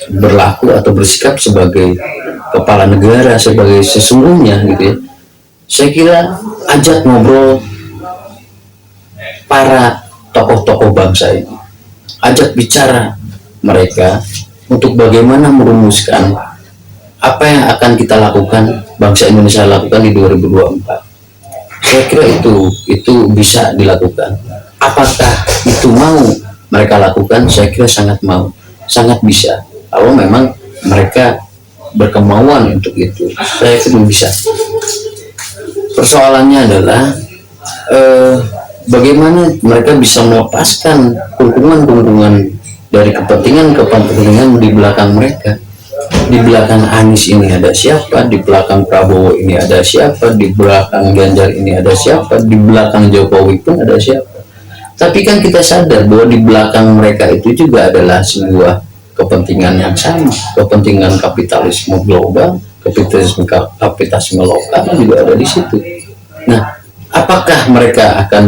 berlaku atau bersikap sebagai kepala negara, sebagai sesungguhnya gitu ya. Saya kira ajak ngobrol para tokoh-tokoh bangsa ini, ajak bicara mereka untuk bagaimana merumuskan apa yang akan kita lakukan, bangsa Indonesia lakukan di 2024. Saya kira itu bisa dilakukan. Apakah itu mau mereka lakukan? Saya kira sangat mau, sangat bisa. Kalau memang mereka berkemauan untuk itu, saya kira bisa. Persoalannya adalah bagaimana mereka bisa melepaskan keuntungan dari kepentingan di belakang mereka. Di belakang Anies ini ada siapa, di belakang Prabowo ini ada siapa, di belakang Ganjar ini ada siapa, di belakang Jokowi pun ada siapa. Tapi kan kita sadar bahwa di belakang mereka itu juga adalah sebuah kepentingan yang sama, kepentingan kapitalisme global, kapitalisme lokal juga ada di situ. Nah, apakah mereka akan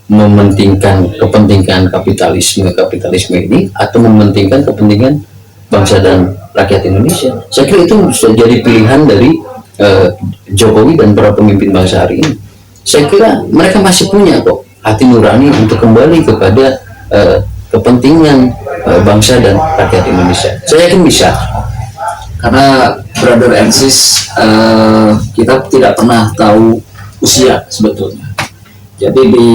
mementingkan kepentingan kapitalisme ini atau mementingkan kepentingan bangsa dan rakyat Indonesia? Saya kira itu sudah jadi pilihan dari Jokowi dan para pemimpin bangsa hari ini. Saya kira mereka masih punya kok hati nurani untuk kembali kepada kepentingan bangsa dan rakyat Indonesia. Saya yakin bisa. Karena brother and sis, kita tidak pernah tahu usia sebetulnya. Jadi di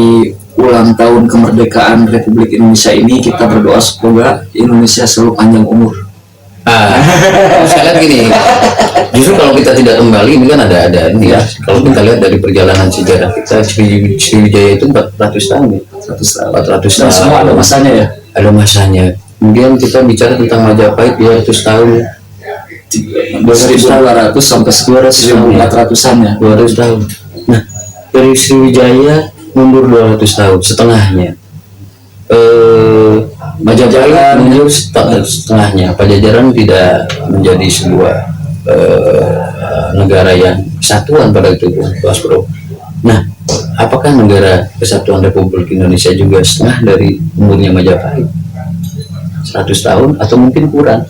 ulang tahun kemerdekaan Republik Indonesia ini kita berdoa semoga Indonesia selalu panjang umur. Saya lihat gini, justru kalau kita tidak kembali, ini kan ada ini ya. Kalau kita lihat dari perjalanan sejarah kita, Sriwijaya itu 400 tahun ya. 400 tahun. Dan semua ada masanya ya. Ada masanya. Kemudian kita bicara tentang Majapahit 200 tahun. 1200 sampai 1400-an ya. 200 tahun. Nah, dari Sriwijaya mundur 200 tahun, setengahnya. Majapahit mundur setengahnya. Pajajaran tidak menjadi sebuah negara yang kesatuan pada itu, Mas Bro. Nah, apakah negara kesatuan Republik Indonesia juga setengah dari umurnya Majapahit? 100 tahun atau mungkin kurang?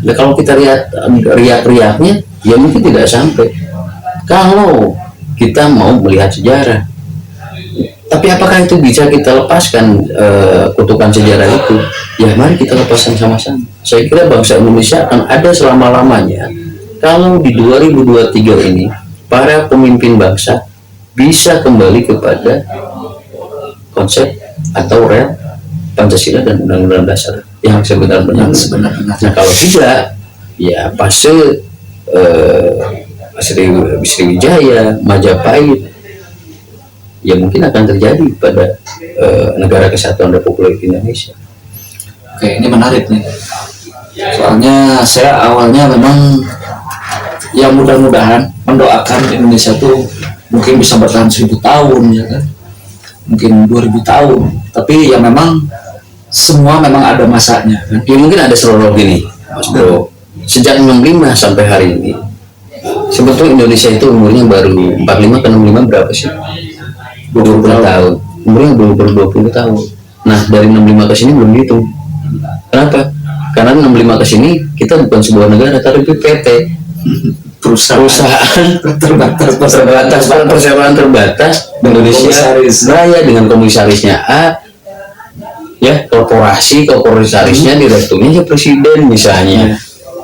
Nah, kalau kita lihat riak-riaknya, ya mungkin tidak sampai. Kalau kita mau melihat sejarah, tapi apakah itu bisa kita lepaskan kutukan sejarah itu? Ya mari kita lepaskan sama-sama. Saya kira bangsa Indonesia akan ada selama-lamanya kalau di 2023 ini para pemimpin bangsa bisa kembali kepada konsep atau rel Pancasila dan Undang-Undang Dasar yang sebenarnya. Nah, kalau tidak, ya fase Sriwijaya, Majapahit, ya mungkin akan terjadi pada negara kesatuan Republik Indonesia. Oke, ini menarik nih. Soalnya saya awalnya memang ya mudah-mudahan mendoakan Indonesia tuh mungkin bisa bertahan 1000 tahun ya kan, mungkin 2000 tahun. Tapi ya memang semua memang ada masanya kan. Ya mungkin ada kronologi nih, Mas Bro. Sejak 65 sampai hari ini, sebetulnya Indonesia itu umurnya baru 45 ke 65 berapa sih? 20 tahun. Umurnya belum baru 20 tahun. Nah, dari 65 ke sini belum dihitung. Kenapa? Karena 65 ke sini kita bukan sebuah negara, tapi PT, perusahaan terbatas Indonesia Raya dengan komisarisnya A, ya korporarisnya direkturnya ya presiden misalnya.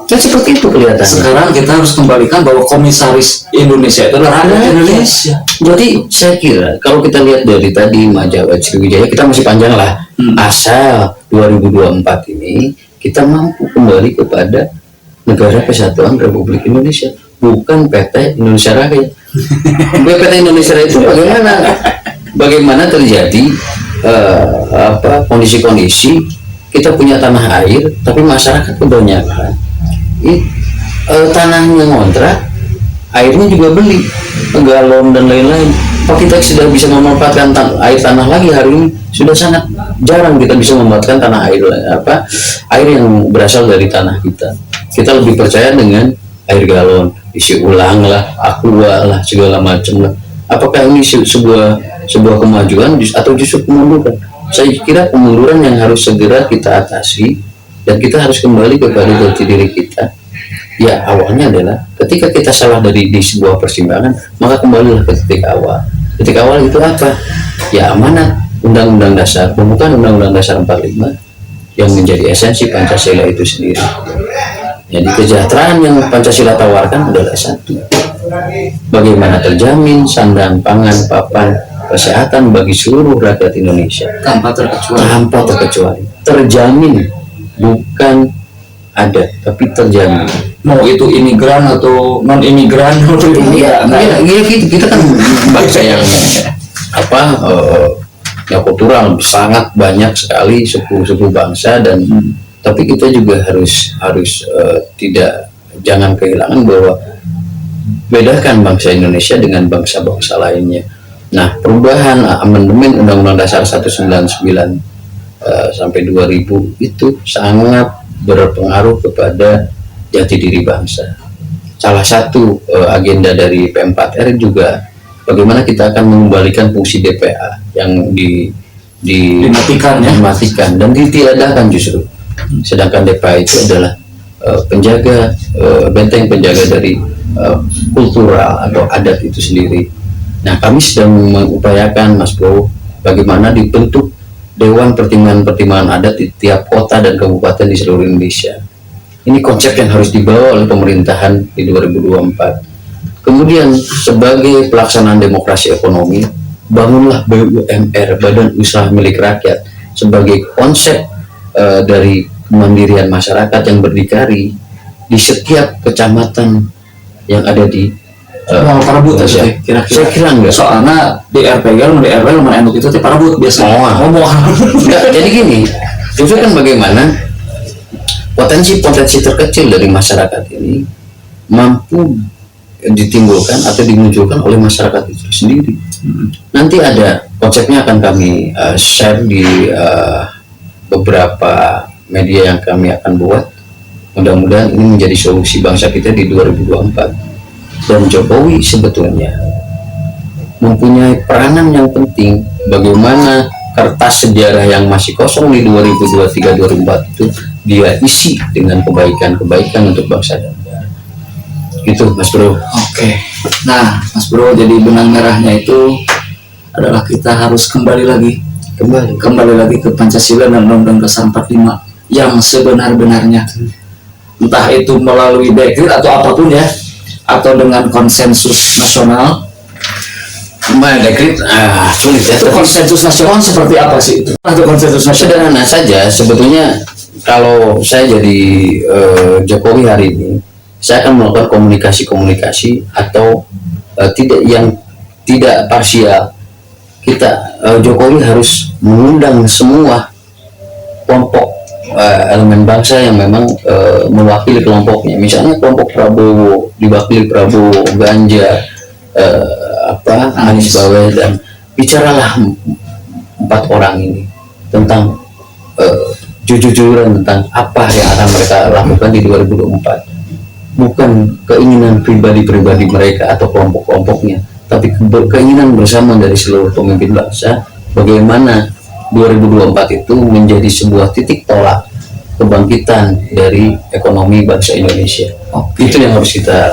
Kan seperti itu kelihatannya. Sekarang kita harus kembalikan bahwa komisaris Indonesia itu adalah rakyat Indonesia. Jadi saya kira kalau kita lihat dari tadi Majapahit, Sriwijaya, kita masih panjang lah. Asal 2024 ini kita mampu kembali kepada negara kesatuan Republik Indonesia, bukan PT Indonesia Raya. PT Indonesia Raya itu bagaimana terjadi kondisi-kondisi kita punya tanah air tapi masyarakat kebanyakan tanahnya ngontrak, airnya juga beli galon dan lain-lain. Apa kita sudah bisa memanfaatkan air tanah lagi? Hari ini sudah sangat jarang kita bisa memanfaatkan tanah air air yang berasal dari tanah kita. Kita lebih percaya dengan air galon, isi ulang lah, aqua lah, segala macam lah. Apakah ini sebuah kemajuan atau justru kemunduran? Saya kira kemunduran yang harus segera kita atasi, dan kita harus kembali kepada jati diri kita. Ya awalnya adalah ketika kita salah di sebuah persimpangan, maka kembalilah ke titik awal. Titik awal itu apa? Ya amanat Undang-Undang Dasar, pembukaan Undang-Undang Dasar 45 yang menjadi esensi Pancasila itu sendiri. Jadi kesejahteraan yang Pancasila tawarkan adalah satu, bagaimana terjamin sandang, pangan, papan, kesehatan bagi seluruh rakyat Indonesia Tanpa terkecuali. Terjamin, bukan ada, tapi terjamin. Mau itu imigran atau non imigran atau kita kan bangsa yang yang kultural sangat banyak sekali suku-suku bangsa, dan tapi kita juga harus jangan kehilangan bahwa bedakan bangsa Indonesia dengan bangsa-bangsa lainnya. Nah, perubahan amandemen Undang-Undang Dasar 199 sampai 2000 itu sangat berpengaruh kepada jati diri bangsa. Salah satu agenda dari P4R juga bagaimana kita akan mengembalikan fungsi DPA yang dimatikan dan ditiadakan justru. Sedangkan DPA itu adalah benteng penjaga dari kultural atau adat itu sendiri. Nah, kami sedang mengupayakan, Mas Bro, bagaimana dibentuk Dewan Pertimbangan Adat di tiap kota dan kabupaten di seluruh Indonesia. Ini konsep yang harus dibawa oleh pemerintahan di 2024. Kemudian sebagai pelaksanaan demokrasi ekonomi, bangunlah BUMR, Badan Usaha Milik Rakyat, sebagai konsep dari kemandirian masyarakat yang berdikari di setiap kecamatan yang ada di Parabut saya kira enggak. Soalnya di RPL lumayan enak itu di Parabut biasanya. Enggak, jadi gini, justru kan bagaimana potensi terkecil dari masyarakat ini mampu ditimbulkan atau dimunculkan oleh masyarakat itu sendiri. Nanti ada konsepnya akan kami share di beberapa media yang kami akan buat. Mudah-mudahan ini menjadi solusi bangsa kita di 2024. Dan Jokowi sebetulnya mempunyai peranan yang penting bagaimana kertas sejarah yang masih kosong di 2023-2024 itu dia isi dengan kebaikan-kebaikan untuk bangsa dan negara. Gitu Mas Bro. Oke. Nah, Mas Bro, jadi benang merahnya itu adalah kita harus kembali lagi ke Pancasila dan Undang-Undang Dasar 45 yang sebenar-benarnya. Entah itu melalui dekret atau apapun ya, atau dengan konsensus nasional. Dekret sulit ya. Itu konsensus nasional seperti apa sih itu? Atau konsensus nasional? Sederhana saja sebetulnya. Kalau saya jadi Jokowi hari ini, saya akan melakukan komunikasi atau tidak parsial. Jokowi harus mengundang semua kelompok elemen bangsa yang memang mewakili kelompoknya. Misalnya kelompok Prabowo diwakili Prabowo, Ganjar, Anies Baswedan. Bicaralah 4 orang ini tentang jujur-jujuran tentang apa yang akan mereka lakukan di 2024. Bukan keinginan pribadi mereka atau kelompok-kelompoknya, tapi keinginan bersama dari seluruh pemimpin bangsa bagaimana 2024 itu menjadi sebuah titik tolak kebangkitan dari ekonomi bangsa Indonesia. Itu yang harus kita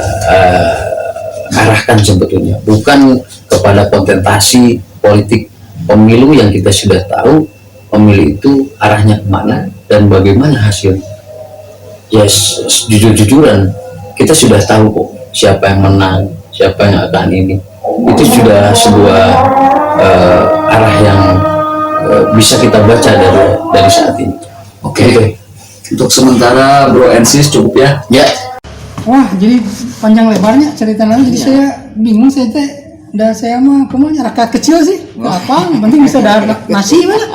arahkan sebetulnya, bukan kepada kontestasi politik pemilu yang kita sudah tahu pemilu itu arahnya kemana dan bagaimana hasil. Jujur-jujuran kita sudah tahu kok siapa yang menang, siapa yang akan ini. Itu sudah sebuah arah yang bisa kita baca dari saat ini. Oke. Untuk sementara Bro Ensis cukup ya. Ya. Wah, jadi panjang lebarnya ceritanya, jadi saya bingung saya teh. Dan saya mah kemana rakyat kecil sih, apa? Yang penting bisa ada nasi mana?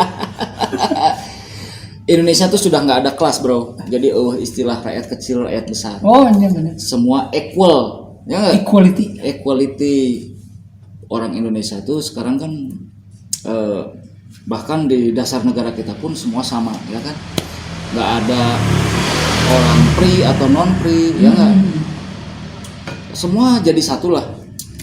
Indonesia tuh sudah nggak ada kelas bro. Jadi istilah rakyat kecil, rakyat besar. Oh iya benar. Semua equal, ya nggak? Equality. Orang Indonesia itu sekarang kan bahkan di dasar negara kita pun semua sama, ya kan? Nggak ada orang pri atau non pri, ya nggak? Semua jadi satu lah.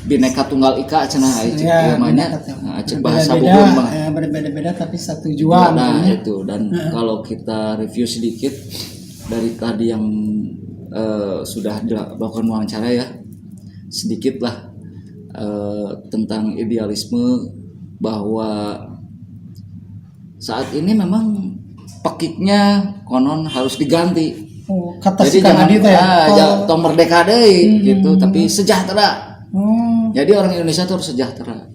Bineka Tunggal Ika cenah ya, namanya. Nah, bahasa bubun mah. Berbeda-beda tapi satu tujuan. Nah, itu dan kalau kita review sedikit dari tadi yang sudah dilakukan wawancara ya, sedikit lah tentang idealisme bahwa saat ini memang pekiknya konon harus diganti. Kata jadi jangan tong merdeka deh gitu, tapi sejahtera. Jadi orang Indonesia itu harus sejahtera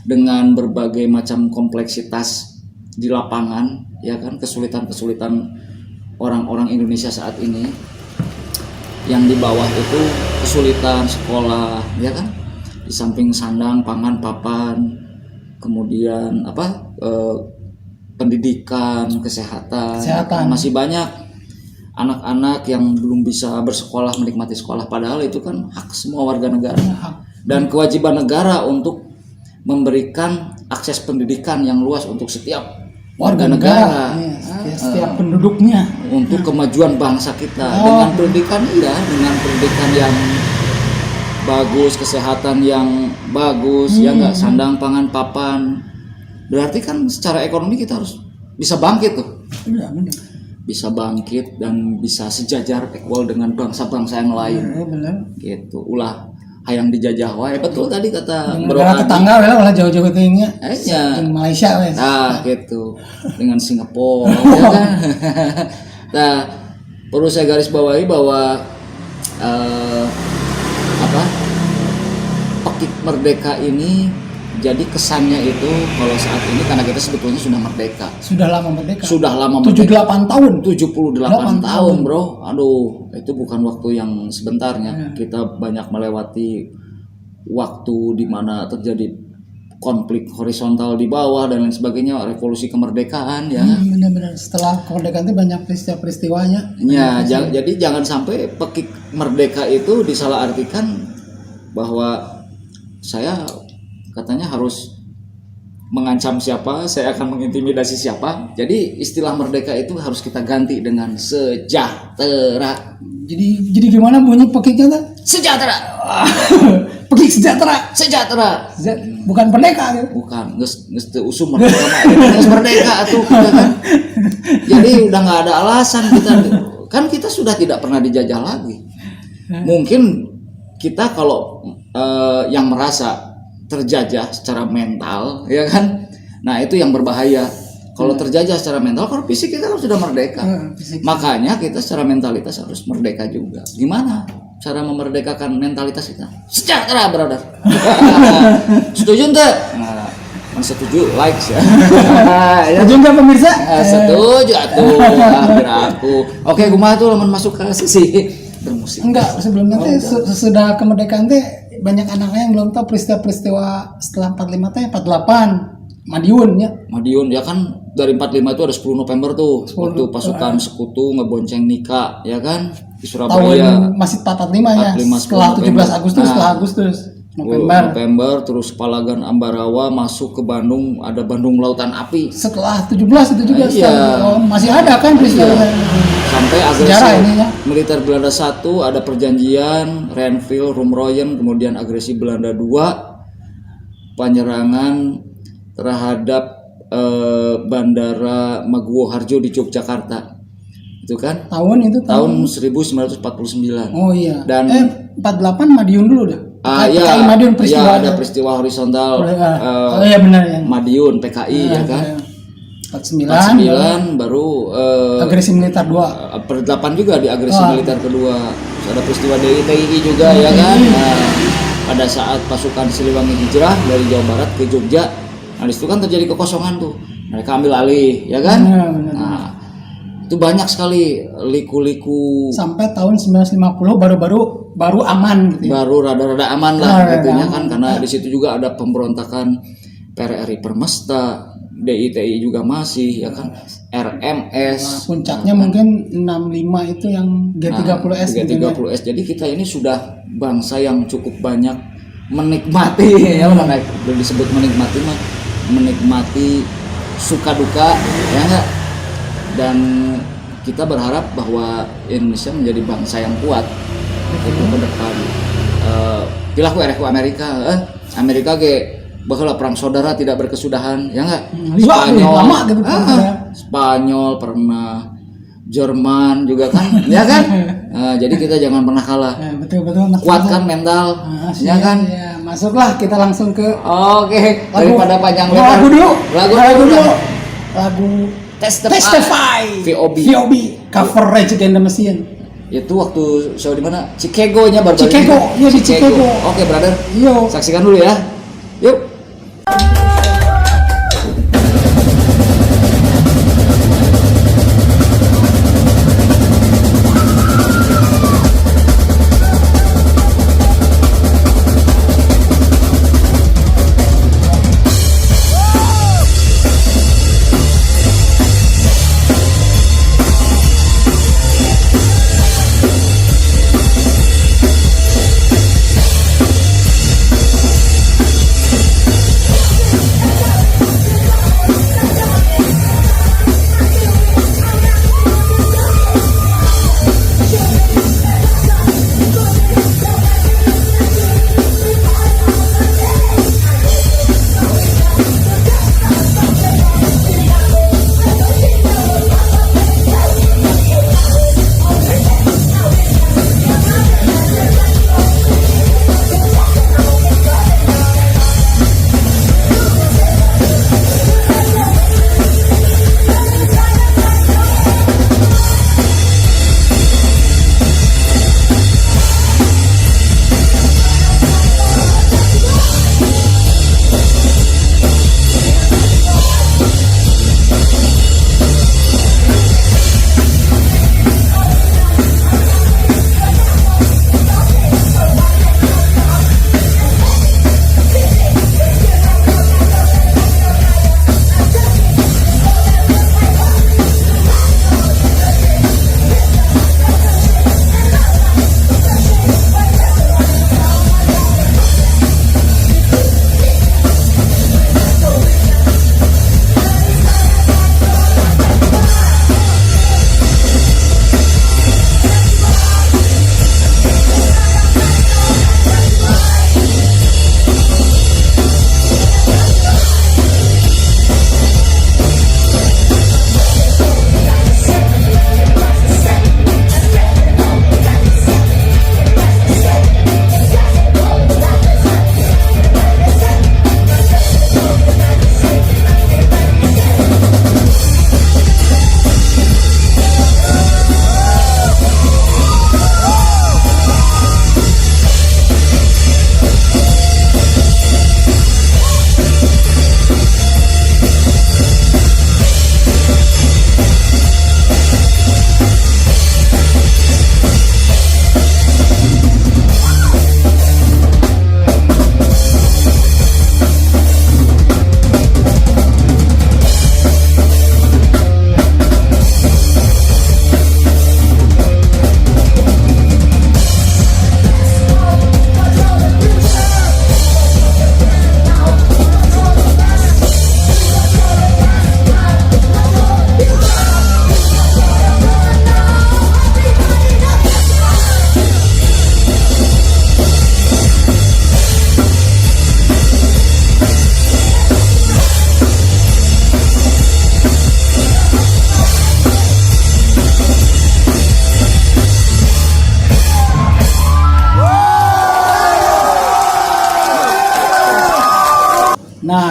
dengan berbagai macam kompleksitas di lapangan, ya kan, kesulitan-kesulitan orang-orang Indonesia saat ini. Yang di bawah itu kesulitan sekolah, ya kan, di samping sandang, pangan, papan, kemudian pendidikan, kesehatan. Masih banyak anak-anak yang belum bisa bersekolah, menikmati sekolah, padahal itu kan hak semua warga negara. Dan kewajiban negara untuk memberikan akses pendidikan yang luas untuk setiap warga negara, setiap penduduknya, untuk kemajuan bangsa kita. Dengan pendidikan yang bagus, kesehatan yang bagus, ya nggak, sandang, pangan, papan. Berarti kan secara ekonomi kita harus bisa bangkit tuh. Bisa bangkit dan bisa sejajar equal dengan bangsa-bangsa yang lain. Gitu. Ulah hayang dijajah wae. Betul tadi kata Bro Adi. Tetangga lah jauh-jauh teuingnya. Malaysia wes. Nah, gitu. Dengan Singapura ya kan. Nah, perlu saya garis bawahi bahwa pekik merdeka ini jadi kesannya itu kalau saat ini karena kita sebetulnya sudah merdeka. Sudah lama merdeka. 78 tahun. 78 tahun, Bro. Aduh, itu bukan waktu yang sebentarnya. Kita banyak melewati waktu di mana terjadi konflik horizontal di bawah dan lain sebagainya, revolusi kemerdekaan ya. Benar-benar setelah kemerdekaan itu banyak peristiwa-peristiwanya. Ya, jadi jangan sampai pekik merdeka itu disalahartikan bahwa saya katanya harus mengancam siapa, saya akan mengintimidasi siapa. Jadi istilah merdeka itu harus kita ganti dengan sejahtera. Jadi gimana bunyi pekiknya tuh? Sejahtera. Pekik sejahtera. Sejahtera. Bukan merdeka gitu. Bukan, geus teu usum merdeka mah. Geus merdeka atuh kita kan. Jadi udah nggak ada alasan kita. Kan kita sudah tidak pernah dijajah lagi. Mungkin kita kalau yang merasa terjajah secara mental, ya kan? Nah, itu yang berbahaya. Kalau terjajah secara mental, kalau fisik kita kan sudah merdeka. Makanya kita secara mentalitas harus merdeka juga. Gimana cara memerdekakan mentalitas kita? Sejahtera, brother. Setuju enggak? Nah, setuju, likes ya. Setuju nggak pemirsa? Setuju atuh. Aku. Oke, kumaha tuh lamun masuk ke sisi bermusik. Enggak, sebelumnya teh sesudah kemerdekaan teh banyak anak-anak yang belum tahu peristiwa-peristiwa setelah 45 teh 48 Madiun ya. Madiun ya kan, dari 45 itu ada 10 November tuh. 10, waktu pasukan sekutu ngebonceng Nika ya kan di Tahun Surabaya. masih 45 ya. 45 Setelah 17 Agustus, Nah, setelah Agustus November terus Palagan Ambarawa masuk ke Bandung, ada Bandung Lautan Api. Setelah 17 itu juga Iya. masih ada kan peristiwa. Sampai agresi Sejarah ini ya. militer Belanda 1, ada perjanjian Renville, Rumroyen, kemudian agresi Belanda 2, penyerangan terhadap Bandara Maguwo Harjo di Yogyakarta. Itu kan Tahun itu tahun 1949. Oh iya. Dan 48 Madiun dulu dah. PKI Madiun peristiwa. Ya, ada peristiwa horizontal oh iya benar ya. Madiun PKI ya kan. 49 baru agresi militer 2. per 8 juga di agresi militer kedua. Terus ada peristiwa DITI juga ya kan. Nah, pada saat pasukan Siliwangi hijrah dari Jawa Barat ke Jogja, nah disitu kan terjadi kekosongan tuh. Mereka ambil alih ya kan. Benar. Nah, itu banyak sekali liku-liku. Sampai tahun 1950 baru aman gitu ya. Baru rada-rada aman lah Rada gitunya aman. kan, karena di situ juga ada pemberontakan PRRI Permesta, DITI juga masih ya kan, RMS. Puncaknya mungkin 65 itu yang G30S gitu ya. G30S. Jadi kita ini sudah bangsa yang cukup banyak menikmati ya, mana boleh disebut menikmati mah, menikmati suka duka ya enggak. Dan kita berharap bahwa Indonesia menjadi bangsa yang kuat itu ke depan. Pilah ku Amerika ge bakal perang saudara tidak berkesudahan ya enggak. Spanyol lama gitu Spanyol pernah, Jerman juga kan ya kan. Jadi kita jangan pernah kalah. Betul Kuatkan mental ya kan. Ya, masuklah kita langsung ke Oke, daripada panjang lebar. lagu dulu. Lagu Testify VOB cover Rage Against the Machine. Itu waktu show di mana? Chicago nya baru. Chicago, iya di Chicago. Oke, brother. Yo. Saksikan dulu ya. Yuk.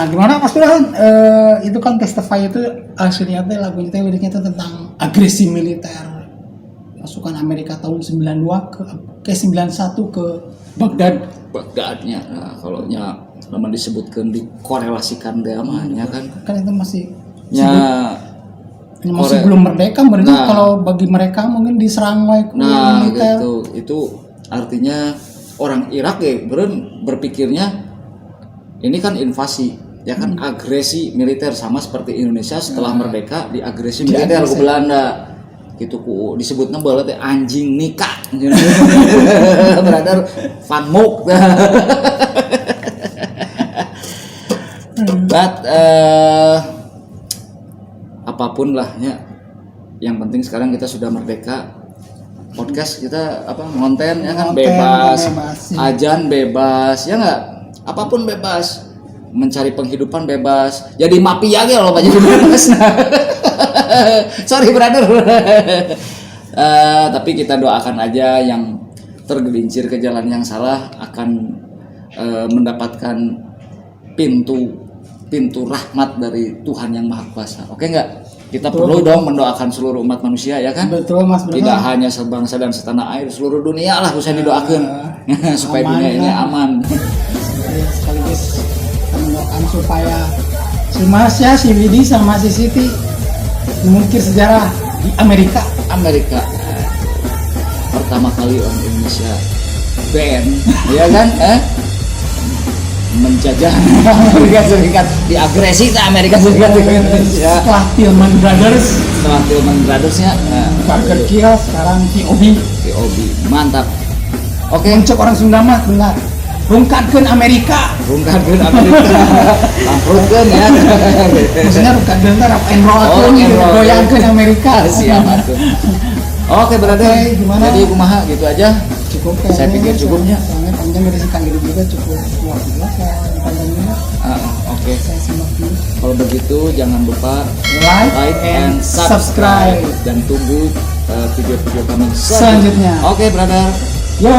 Nah, gimana Mas Burhan? Itu kan Testify itu aslinya teh lagunya teh liriknya itu tentang agresi militer pasukan Amerika tahun 92 ke 91 ke Baghdad. Bagdadnya. Nah, kalau nya lama disebutkan dikorelasikan dia mah nya kan. Kan itu masih Nya belum merdeka berarti Nah. kalau bagi mereka mungkin diserang oleh nah militer. gitu. Itu artinya orang Irak ya berpikirnya ini kan invasi, ya kan agresi militer sama seperti Indonesia setelah merdeka diagresi militer ke Belanda. Gitu ku disebutnya bola teh anjing nikah. Brother Van Mook. But apapun lah ya. Yang penting sekarang kita sudah merdeka. Podcast kita apa konten ya kan Konten bebas, bebas, ya. ajan bebas, ya enggak? Apapun bebas. Mencari penghidupan bebas. Jadi mafia ge loh jadi bebas. Sorry brother. Tapi kita doakan aja yang tergelincir ke jalan yang salah akan mendapatkan pintu rahmat dari Tuhan yang Maha Kuasa. Oke enggak? Kita perlu dong mendoakan seluruh umat manusia ya kan? Betul Mas Burhan. Tidak hanya sebangsa dan setanah air, seluruh dunia lah usah didoakan supaya aman, dunia ini ya. aman. Sekaligus kita mendoakan supaya si Mas ya, si Widi sama si Siti mengukir sejarah di Amerika. Pertama kali orang Indonesia band, ya kan? Menjajah Amerika Serikat, diagresi ke Amerika Serikat dengan Indonesia. Setelah Tillman Brothers, Setelah Tillman Brothers-nya, Burger Kill, sekarang POB. POB, mantap. Oke, Mencok orang Sunda mah benar. Rungkatkeun Amerika. bungkatkeun Amerika, bangkrutkeun ya. Maksudnya rungkatkeun teh rock and roll Oh, atuh, rock and roll. goyangkeun Amerika. Siap atuh. Oke, berarti Oke, gimana? jadi kumaha gitu aja. Cukup Saya pikir cukupnya. Soalnya panjang dari si Kang Giri juga cukup luar biasa panjangnya. Oke. Saya simak dulu. Kalau begitu jangan lupa Like and subscribe dan tunggu video-video kami Selanjutnya. Oke, brother. Yo.